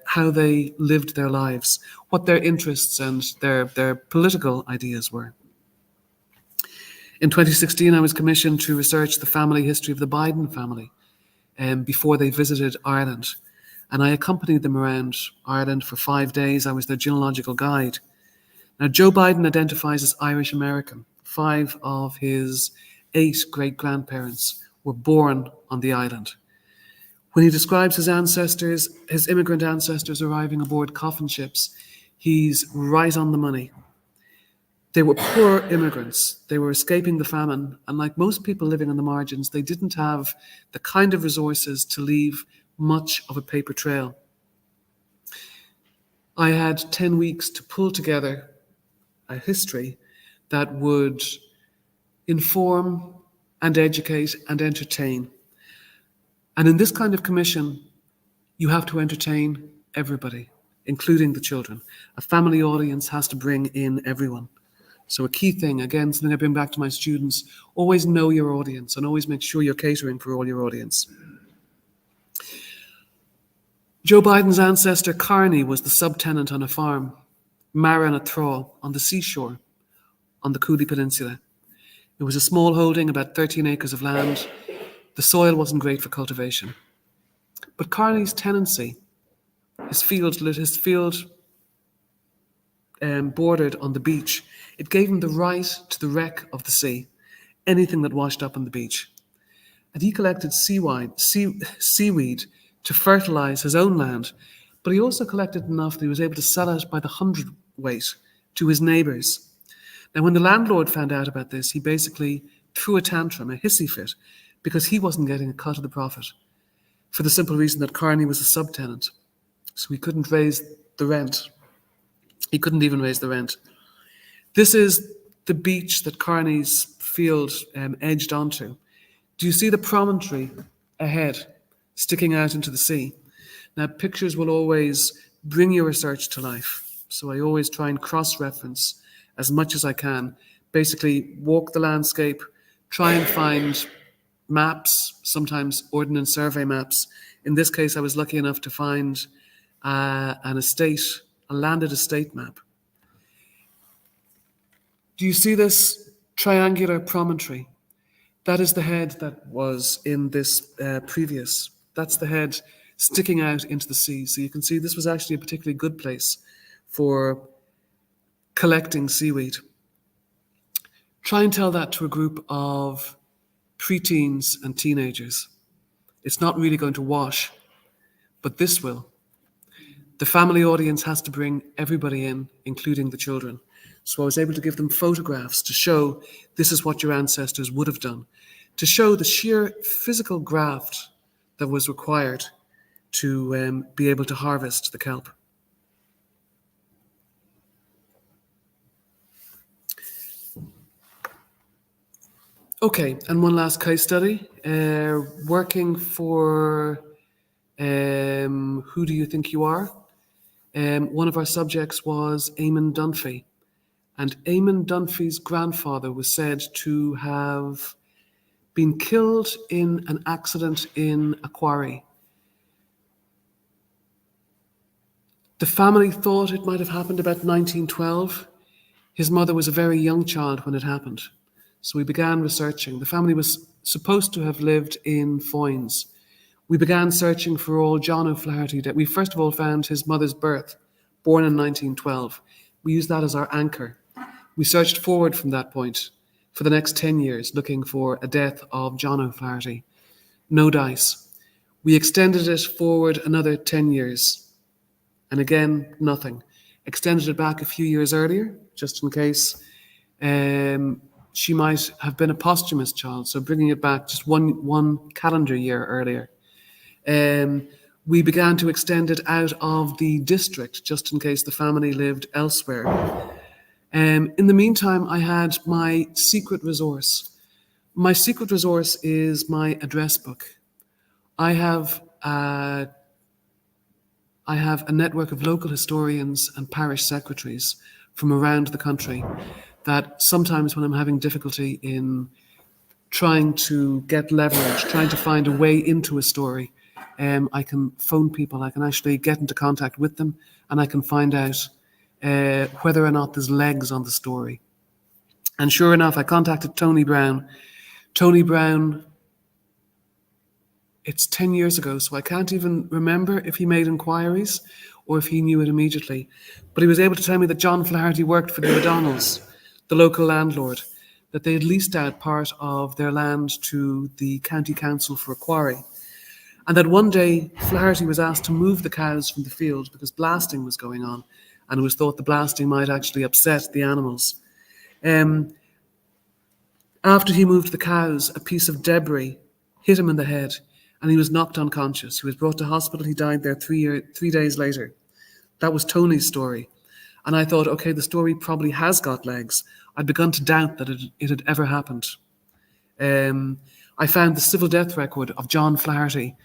how they lived their lives, what their interests and their political ideas were. In 2016, I was commissioned to research the family history of the Biden family before they visited Ireland. And I accompanied them around Ireland for 5 days. I was their genealogical guide. Now, Joe Biden identifies as Irish American. 5 of his 8 great-grandparents were born on the island. When he describes his ancestors, his immigrant ancestors arriving aboard coffin ships, he's right on the money. They were poor immigrants. They were escaping the famine. And like most people living on the margins, they didn't have the kind of resources to leave much of a paper trail. I had 10 weeks to pull together a history that would inform and educate and entertain. And in this kind of commission, you have to entertain everybody, including the children. A family audience has to bring in everyone. So a key thing, again, something I bring back to my students, always know your audience and always make sure you're catering for all your audience. Joe Biden's ancestor, Carney, was the subtenant on a farm, Mara Thraw, on the seashore, on the Cooley Peninsula. It was a small holding, about 13 acres of land. The soil wasn't great for cultivation. But Carney's tenancy, his field bordered on the beach, it gave him the right to the wreck of the sea, anything that washed up on the beach. And he collected seaweed to fertilize his own land, but he also collected enough that he was able to sell it by the hundredweight to his neighbours. Now, when the landlord found out about this, he basically threw a tantrum, a hissy fit, because he wasn't getting a cut of the profit, for the simple reason that Carney was a subtenant. So he couldn't raise the rent. He couldn't even raise the rent. This is the beach that Carney's field edged onto. Do you see the promontory ahead, sticking out into the sea? Now, pictures will always bring your research to life. So I always try and cross-reference as much as I can. Basically, walk the landscape, try and find maps, sometimes ordnance survey maps. In this case, I was lucky enough to find an estate, a landed estate map. Do you see this triangular promontory? That is the head that was in this previous. That's the head sticking out into the sea. So you can see this was actually a particularly good place for collecting seaweed. Try and tell that to a group of preteens and teenagers. It's not really going to wash, but this will. The family audience has to bring everybody in, including the children. So I was able to give them photographs to show this is what your ancestors would have done, to show the sheer physical graft that was required to be able to harvest the kelp. Okay, and one last case study. Working for Who Do You Think You Are? One of our subjects was Eamon Dunphy. And Eamon Dunphy's grandfather was said to have been killed in an accident in a quarry. The family thought it might have happened about 1912. His mother was a very young child when it happened. So we began researching. The family was supposed to have lived in Foynes. We began searching for all John O'Flaherty. We first of all found his mother's birth, born in 1912. We used that as our anchor. We searched forward from that point for the next 10 years, looking for a death of John O'Flaherty. No dice. We extended it forward another 10 years. And again, nothing. Extended it back a few years earlier, just in case she might have been a posthumous child, so bringing it back just one calendar year earlier. We began to extend it out of the district, just in case the family lived elsewhere. In the meantime, I had my secret resource. My secret resource is my address book. I have a network of local historians and parish secretaries from around the country that sometimes when I'm having difficulty in trying to get leverage, trying to find a way into a story, I can phone people, I can actually get into contact with them, and I can find out whether or not there's legs on the story. And sure enough, I contacted Tony Brown. Tony Brown, it's 10 years ago, so I can't even remember if he made inquiries or if he knew it immediately. But he was able to tell me that John Flaherty worked for the O'Donnells, the local landlord, that they had leased out part of their land to the county council for a quarry. And that one day Flaherty was asked to move the cows from the field because blasting was going on, and it was thought the blasting might actually upset the animals. After he moved the cows, a piece of debris hit him in the head and he was knocked unconscious. He was brought to hospital. He died there 3 days later. That was Tony's story. And I thought, okay, the story probably has got legs. I'd begun to doubt that it had ever happened. I found the civil death record of John Flaherty,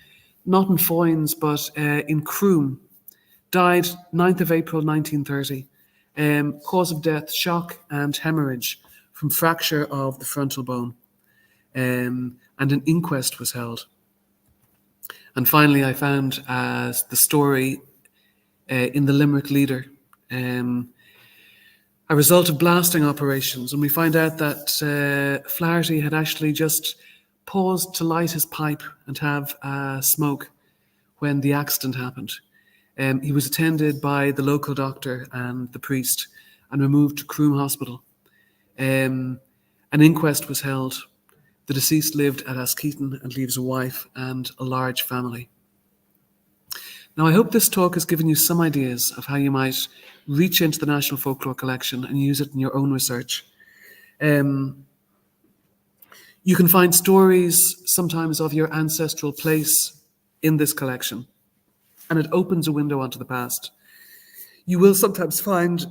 not in Foynes, but in Croom. Died 9th of April 1930. Cause of death, shock and hemorrhage from fracture of the frontal bone. And an inquest was held. And finally, I found the story in the Limerick Leader, a result of blasting operations. And we find out that Flaherty had actually just paused to light his pipe and have a smoke when the accident happened. He was attended by the local doctor and the priest and removed to Croom Hospital. An inquest was held. The deceased lived at Askeaton and leaves a wife and a large family. Now, I hope this talk has given you some ideas of how you might reach into the National Folklore Collection and use it in your own research. You can find stories sometimes of your ancestral place in this collection, and it opens a window onto the past. You will sometimes find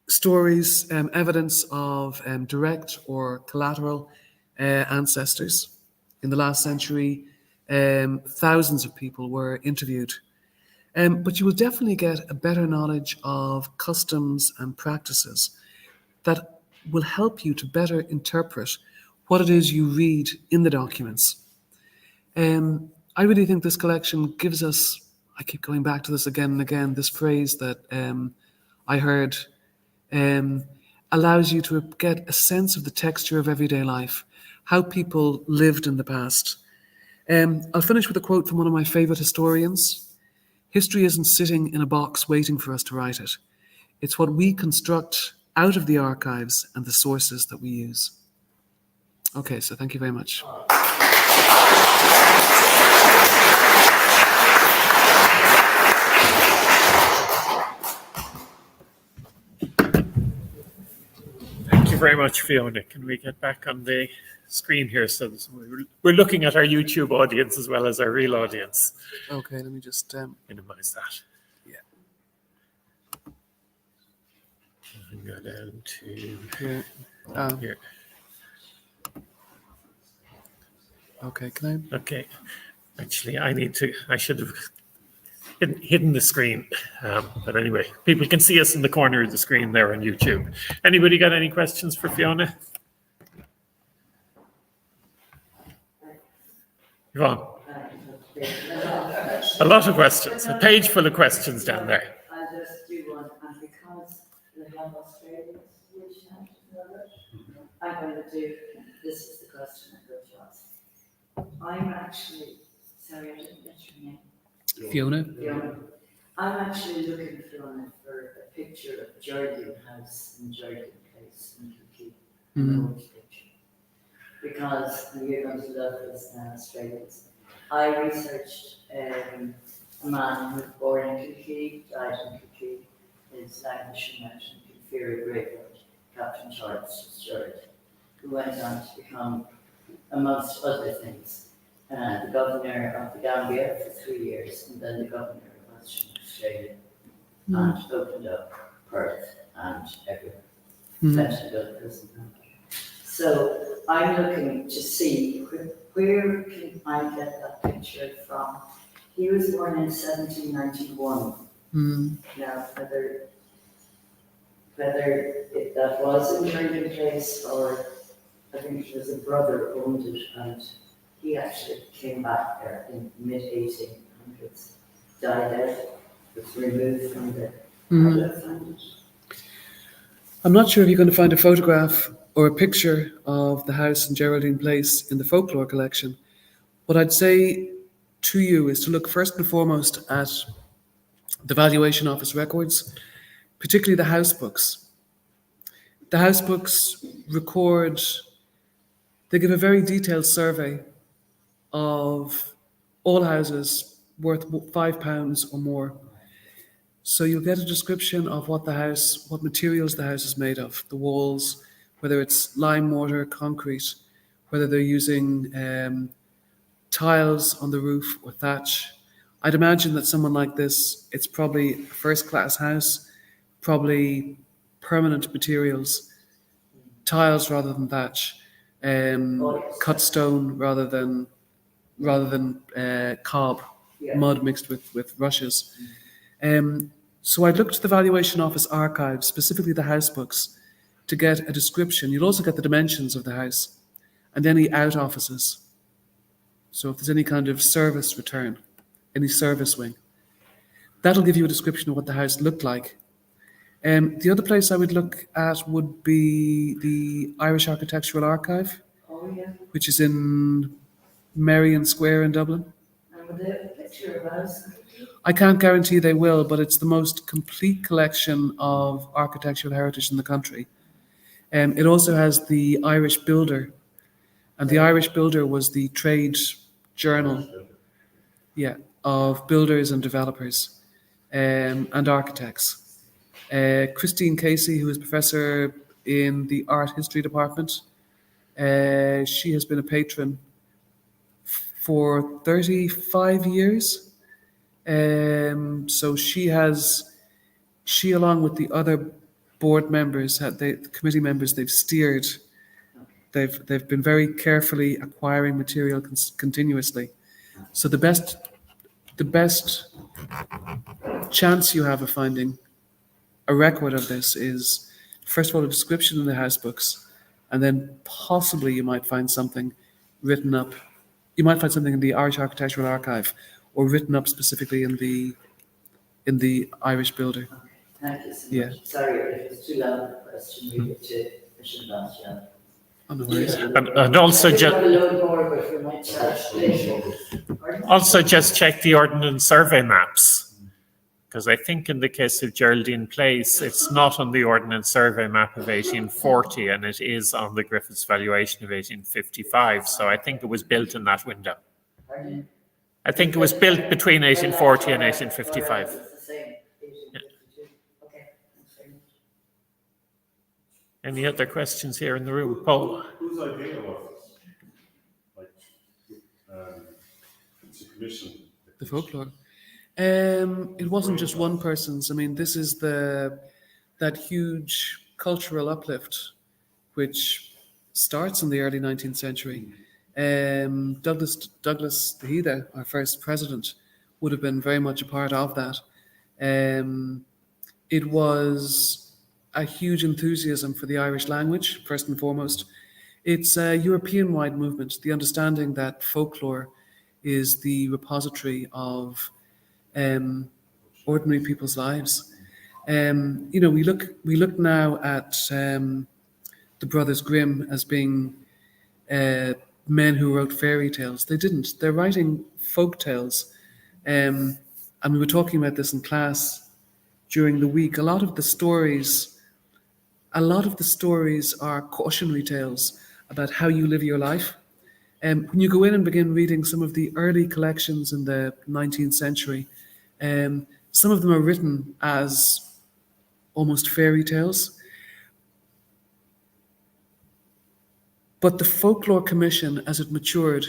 stories, evidence of direct or collateral ancestors. In the last century, thousands of people were interviewed. But you will definitely get a better knowledge of customs and practices that will help you to better interpret what it is you read in the documents. I really think this collection gives us, I keep going back to this again and again, this phrase that I heard, allows you to get a sense of the texture of everyday life, how people lived in the past. I'll finish with a quote from one of my favourite historians. History isn't sitting in a box waiting for us to write it. It's what we construct out of the archives and the sources that we use. Okay, so thank you very much.
Thank you very much, Fiona. Can we get back on the screen here? So we're looking at our YouTube audience as well as our real audience.
Okay, let me just
minimize that.
Yeah.
And go down to
here.
here.
Okay, can I?
Okay. Actually, I should have hidden the screen. But anyway, people can see us in the corner of the screen there on YouTube. Anybody got any questions for Fiona? Yvonne? A lot of questions. A page full of questions down there.
I'll just do one, and because we have Australians reaching out to it, I'm going to do, this is the question I go to ask. I'm actually, sorry, I didn't get your name.
Fiona?
Fiona. I'm actually looking, Fiona, for a picture of Jardine House in Jardine Place in Kilkee. An old picture. Because you're going to love this now, Australians. I researched a man who was born in Kilkee, died in Kilkee, is languishing out in Kilfeary Graveyard, Captain Charles Fitzgerald, who went on to become, amongst other things, the governor of the Gambia for 3 years, and then the governor of Western Australia, and opened up Perth and everywhere. Eventually got a prison. So I'm looking to see where can I get that picture from. He was born in 1791. Now, whether that was in Trinity Place, or I think it was a brother owned it, and he actually came back there in mid-1800s, died out, was removed from there. How did I find it?
I'm not sure if you're going to find a photograph or a picture of the house in Geraldine Place in the folklore collection. What I'd say to you is to look first and foremost at the Valuation Office records, particularly the house books. The house books record, they give a very detailed survey of all houses worth £5 or more. So you'll get a description of what materials the house is made of, the walls, whether it's lime, mortar, concrete, whether they're using tiles on the roof or thatch. I'd imagine that someone like this, it's probably a first-class house, probably permanent materials, tiles rather than thatch, cut stone rather than cob, mud mixed with rushes. So I'd look to the Valuation Office archives, specifically the house books, to get a description. You'll also get the dimensions of the house and any out offices. So if there's any kind of service return, any service wing, that'll give you a description of what the house looked like. The other place I would look at would be the Irish Architectural Archive, which is in Merrion Square in Dublin.
And with a picture of us.
I can't guarantee they will, but it's the most complete collection of architectural heritage in the country. It also has the Irish Builder, and the Irish Builder was the trade journal, of builders and developers and architects. Christine Casey, who is professor in the art history department, she has been a patron for 35 years. So she along with the other board members, the committee members, they've steered. They've been very carefully acquiring material continuously. So the best chance you have of finding a record of this is, first of all, a description in the house books, and then possibly you might find something written up. You might find something in the Irish Architectural Archive, or written up specifically in the Irish Builder.
Thank you so much. Sorry if it was too long a question. I should have asked you.
Oh, no worries.
And also
I
just
have a load more, but we might start later.
also just check the Ordnance Survey maps. Because I think in the case of Geraldine Place, it's not on the Ordnance Survey map of 1840, and it is on the Griffiths valuation of 1855. So I think it was built in that window.
Pardon?
I think it was built between 1840 and 1855.
It's the same, 1852. Okay, thanks very much.
Any other questions here in the room? Paul?
Whose idea was this? Like, it's a commission.
The folklore. It wasn't just one person's. I mean, this is that huge cultural uplift, which starts in the early 19th century. Douglas Dehida, our first president, would have been very much a part of that. It was a huge enthusiasm for the Irish language, first and foremost. It's a European-wide movement, the understanding that folklore is the repository of ordinary people's lives. We look now at the Brothers Grimm as being men who wrote fairy tales. They didn't. They're writing folk tales. And we were talking about this in class during the week. A lot of the stories are cautionary tales about how you live your life. When you go in and begin reading some of the early collections in the 19th century, some of them are written as almost fairy tales. But the Folklore Commission, as it matured,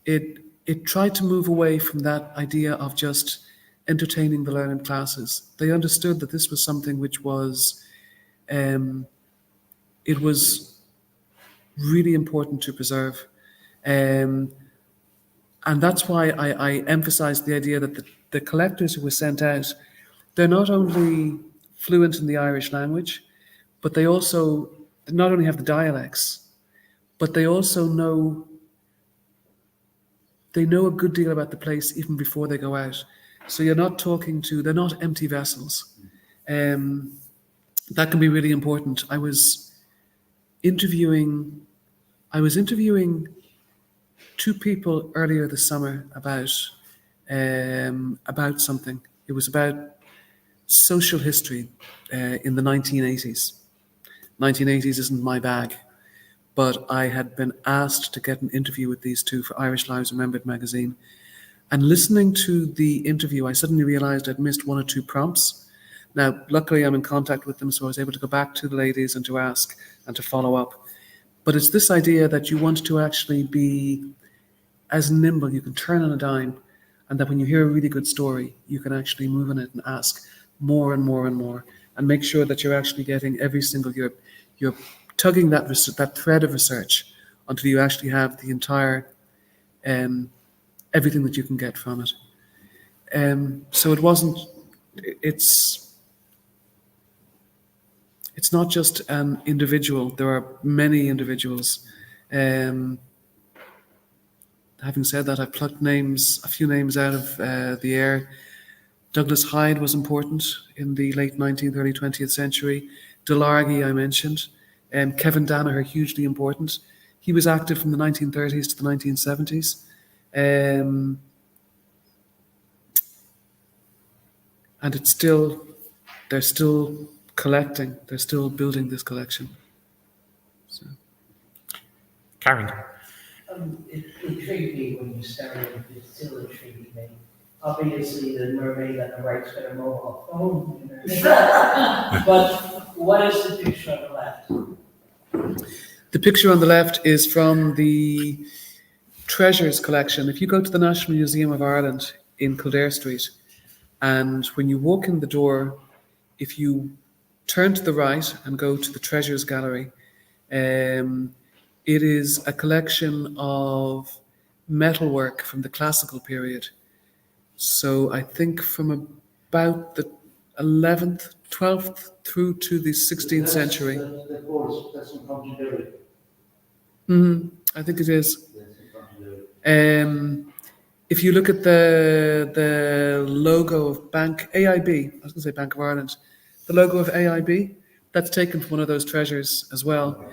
it tried to move away from that idea of just entertaining the learned classes. They understood that this was something which was, it was really important to preserve. And that's why I emphasize the idea that the collectors who were sent out, they're not only fluent in the Irish language, but they also not only have the dialects, but they also know a good deal about the place even before they go out. So they're not empty vessels. That can be really important. I was interviewing two people earlier this summer about something. It was about social history in the 1980s. 1980s isn't my bag, but I had been asked to get an interview with these two for Irish Lives Remembered magazine. And listening to the interview, I suddenly realized I'd missed one or two prompts. Now, luckily I'm in contact with them, so I was able to go back to the ladies and to ask and to follow up. But it's this idea that you want to actually be as nimble, you can turn on a dime, and that when you hear a really good story, you can actually move on it and ask more and more and more, and make sure that you're actually getting every single year, you're tugging that thread of research until you actually have the entire, everything that you can get from it. So it's not just an individual, there are many individuals. Having said that, I've plucked a few names out of the air. Douglas Hyde was important in the late 19th, early 20th century. Delargy, I mentioned. Kevin Danaher, hugely important. He was active from the 1930s to the 1970s. And they're still collecting, they're still building this collection. So.
Karen.
It intrigued me when you started, it still intrigued me. Obviously, the mermaid on the right's got a mobile phone. But what is the picture on the left?
The picture on the left is from the Treasures collection. If you go to the National Museum of Ireland in Kildare Street, and when you walk in the door, if you turn to the right and go to the Treasures Gallery, it is a collection of metalwork from the classical period. So I think from about the 11th, 12th through to the 16th century.
That's from continuity.
I think it is. If you look at the logo of AIB, I was going to say Bank of Ireland, the logo of AIB, that's taken from one of those treasures as well.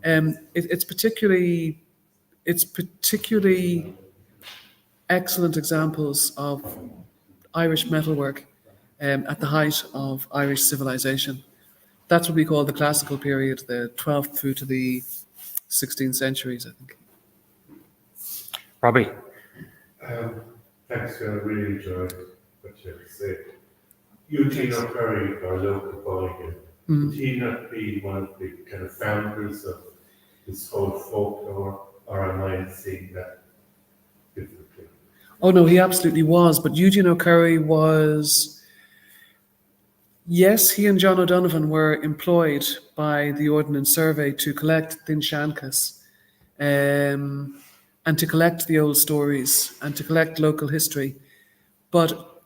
It's particularly excellent examples of Irish metalwork at the height of Irish civilization. That's what we call the classical period, the 12th through to the 16th centuries, I think.
Robbie?
Thanks, I really enjoyed what you had to say. Eugene O'Curry, our local boy, would he not be one of the kind of founders of this whole folklore, or am I seeing that differently?
Oh no, he absolutely was. But Eugene O'Curry was, yes, he and John O'Donovan were employed by the Ordnance Survey to collect Thin Shankas, and to collect the old stories and to collect local history. But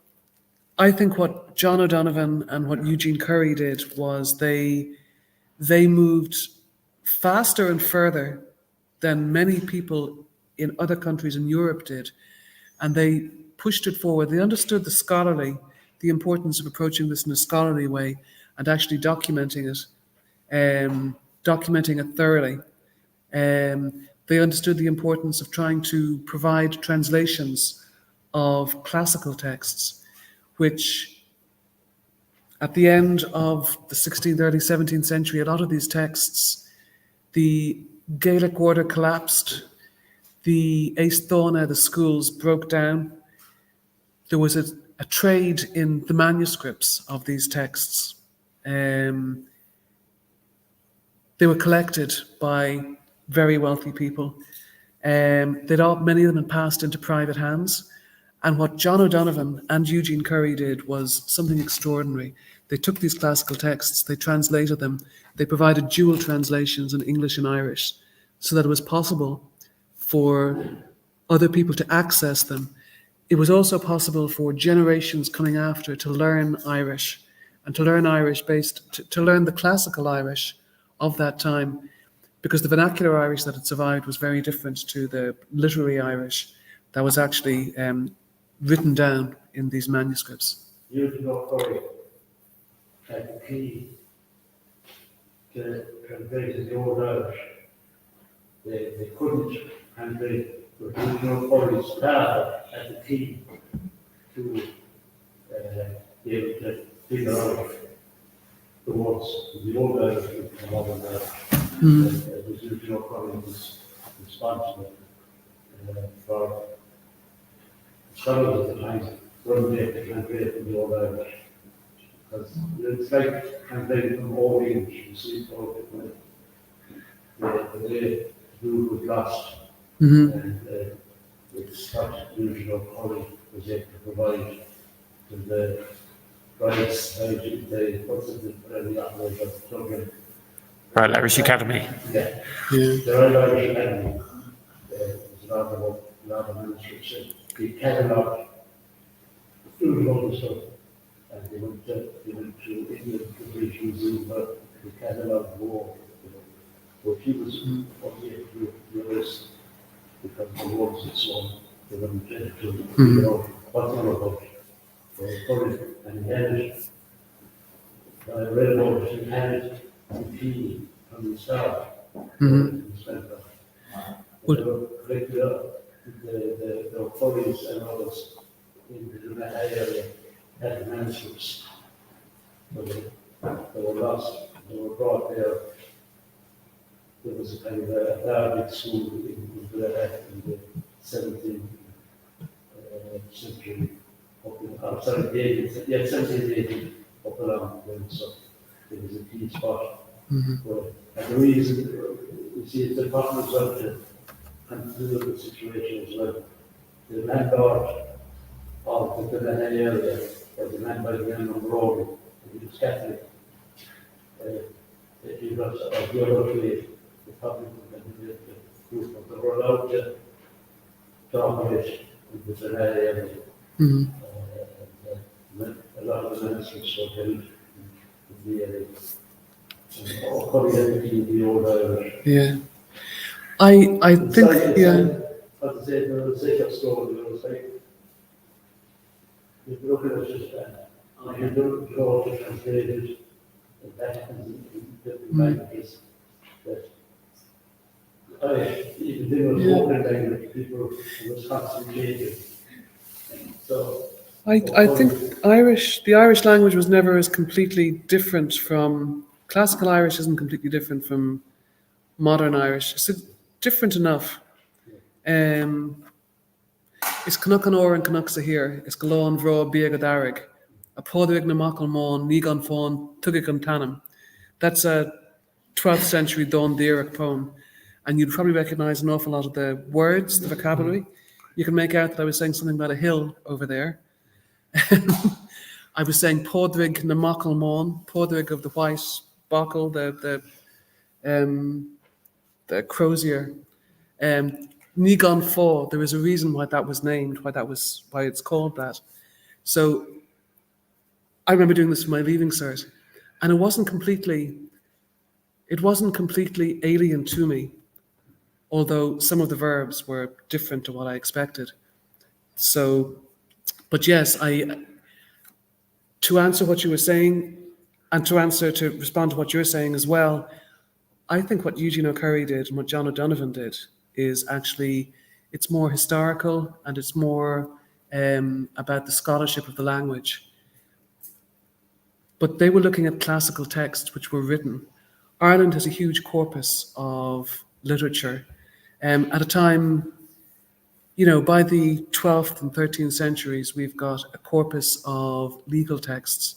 I think what John O'Donovan and what Eugene Curry did was they moved faster and further than many people in other countries in Europe did, and they pushed it forward. They understood the importance of approaching this in a scholarly way and actually documenting it thoroughly. They understood the importance of trying to provide translations of classical texts, which at the end of the 16th, early 17th century, a lot of these texts, the Gaelic order collapsed, the Aesthona, the schools, broke down. There was a trade in the manuscripts of these texts. They were collected by very wealthy people. Many of them had passed into private hands. And what John O'Donovan and Eugene Curry did was something extraordinary. They took these classical texts, they translated them, they provided dual translations in English and Irish so that it was possible for other people to access them. It was also possible for generations coming after to learn Irish, and to learn Irish to learn the classical Irish of that time, because the vernacular Irish that had survived was very different to the literary Irish that was actually written down in these manuscripts.
Eugene O'Curry had the key to translate the old Irish. They couldn't translate, but Eugene O'Curry's father had the key to be able to figure out the words of the old Irish and the modern Irish. It was Eugene O'Curry who was responsible for scholars at the time when they translate from the old Irish. Because it's like translating from Old English, you see, so the root was lost. And it's what Eugene O'Curry was able to provide to the rights, the operation of children.
Royal Irish Academy.
Yeah. The Royal Irish Academy, there's a lot of manuscripts. The catalogue, through a lot of stuff, and they went to England, the British Museum, but the catalogue war, but he was able to do this because the wars and so on, they were intended to figure out what they were about. And he had it, I read about it, he had it in from the start. They were collected up. The authorities and others in the area had the manuscripts. They were lost. They were brought there. There was a kind of a Arabic school in the 17th century. The 17th, 18th, up along there. So it was a key spot. And the reason, you see, it's important as well to consider the situation as well. The landlord of the Glen area, or the land by the name of Road, he was Catholic. He was ideologically the public and the group of the were allowed to operate in the Glen area. A lot of the manuscripts were held in the area. The old Irish.
Yeah. I think, yeah.
As I said, there was a sake of story, there was like, if you look at it just and you don't go to translate it, that happens in different languages, that Even they were spoken language, people who was concentrated. So.
I think the Irish language was never as completely different from, classical Irish isn't completely different from modern Irish. It's different enough. Is Canuckan or and Canucksa here, is Galon Vro Biagadarig, a Podrig na Makalmon, Nigon Fon, Tugigam Tanum. That's a 12th century Don Dirac poem. And you'd probably recognize an awful lot of the words, the vocabulary. You can make out that I was saying something about a hill over there. I was saying Podrig na Makalmon, Podrig of the white bockle, the crozier. Nigon Fo, there is a reason why that was named, why it's called that. So I remember doing this for my leaving cert, and it wasn't completely alien to me, although some of the verbs were different to what I expected. So, but yes, to answer what you were saying, and to respond to what you're saying as well, I think what Eugene O'Curry did and what John O'Donovan did is actually, it's more historical and it's more about the scholarship of the language. But they were looking at classical texts which were written. Ireland has a huge corpus of literature. At a time, by the 12th and 13th centuries, we've got a corpus of legal texts.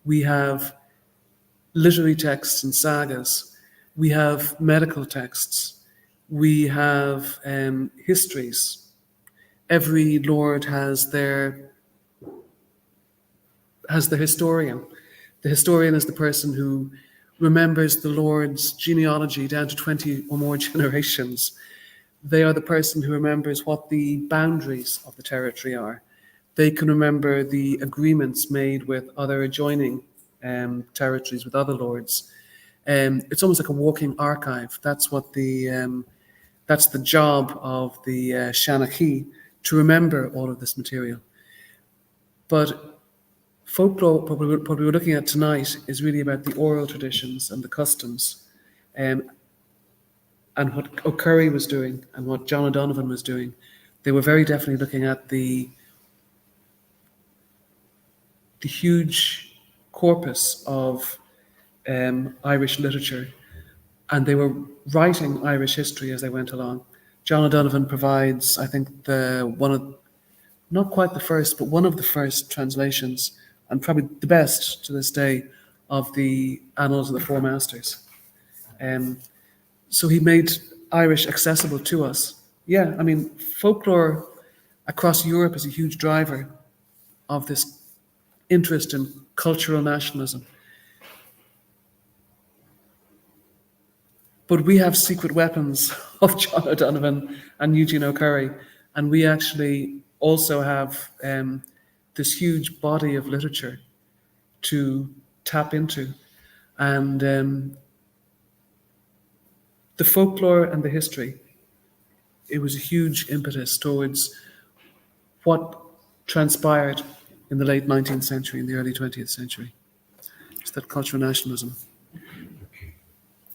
We have literary texts and sagas. We have medical texts. We have histories. Every lord has the historian. The historian is the person who remembers the lord's genealogy down to 20 or more generations. They are the person who remembers what the boundaries of the territory are. They can remember the agreements made with other adjoining territories, with other lords. It's almost like a walking archive. That's the job of the Shanachie, to remember all of this material. But folklore, what we were looking at tonight, is really about the oral traditions and the customs, and what O'Curry was doing and what John O'Donovan was doing. They were very definitely looking at the huge corpus of Irish literature, and they were writing Irish history as they went along. John O'Donovan provides, I think, not quite the first, but one of the first translations, and probably the best to this day, of the Annals of the Four Masters. So he made Irish accessible to us. Yeah, I mean, folklore across Europe is a huge driver of this interest in cultural nationalism. But we have secret weapons of John O'Donovan and Eugene O'Curry, and we actually also have this huge body of literature to tap into. And the folklore and the history, it was a huge impetus towards what transpired in the late 19th century and the early 20th century. It's that cultural nationalism.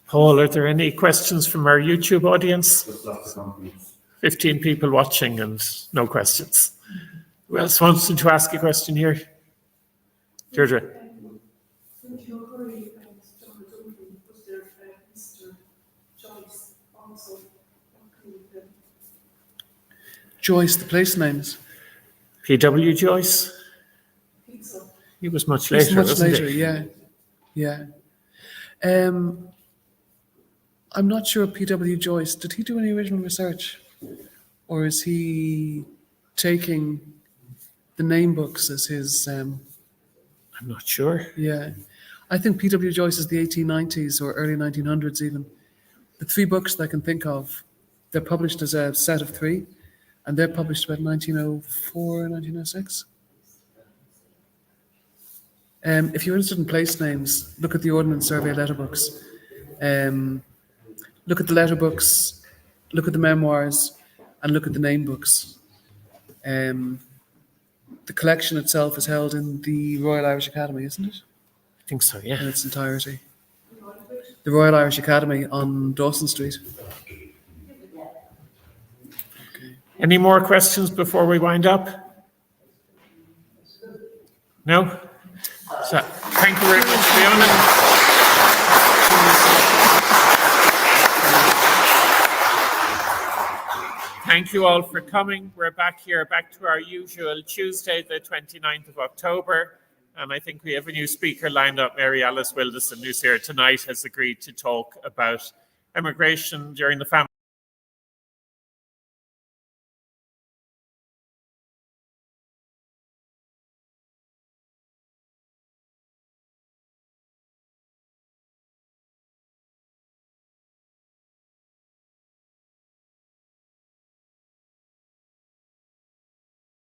Paul, are there any questions from our YouTube audience?
Just lots of compliments.
15 people watching and no questions. Who else wants to ask a question here? Deirdre.
Thank you, O'Curry and John O'Donovan. Was there Mr. Joyce also?
Joyce, the place names.
P.W. Joyce?
I think so.
He was much
It's
later,
much
wasn't
later,
he?
yeah. I'm not sure P.W. Joyce, did he do any original research? Or is he taking the name books as his...
I'm not sure.
Yeah. I think P.W. Joyce is the 1890s or early 1900s even. The three books that I can think of, they're published as a set of three, and they're published about 1904, 1906. If you're interested in place names, look at the Ordnance Survey letterbooks. Look at the letterbooks, look at the memoirs, and look at the name books. The collection itself is held in the Royal Irish Academy, isn't it?
I think so, yeah.
In its entirety. The Royal Irish Academy on Dawson Street.
Any more questions before we wind up? No? So, thank you very much, Fiona. Thank you all for coming. We're back to our usual Tuesday, the 29th of October. And I think we have a new speaker lined up. Mary Alice Wilderson, who's here tonight, has agreed to talk about immigration during the family.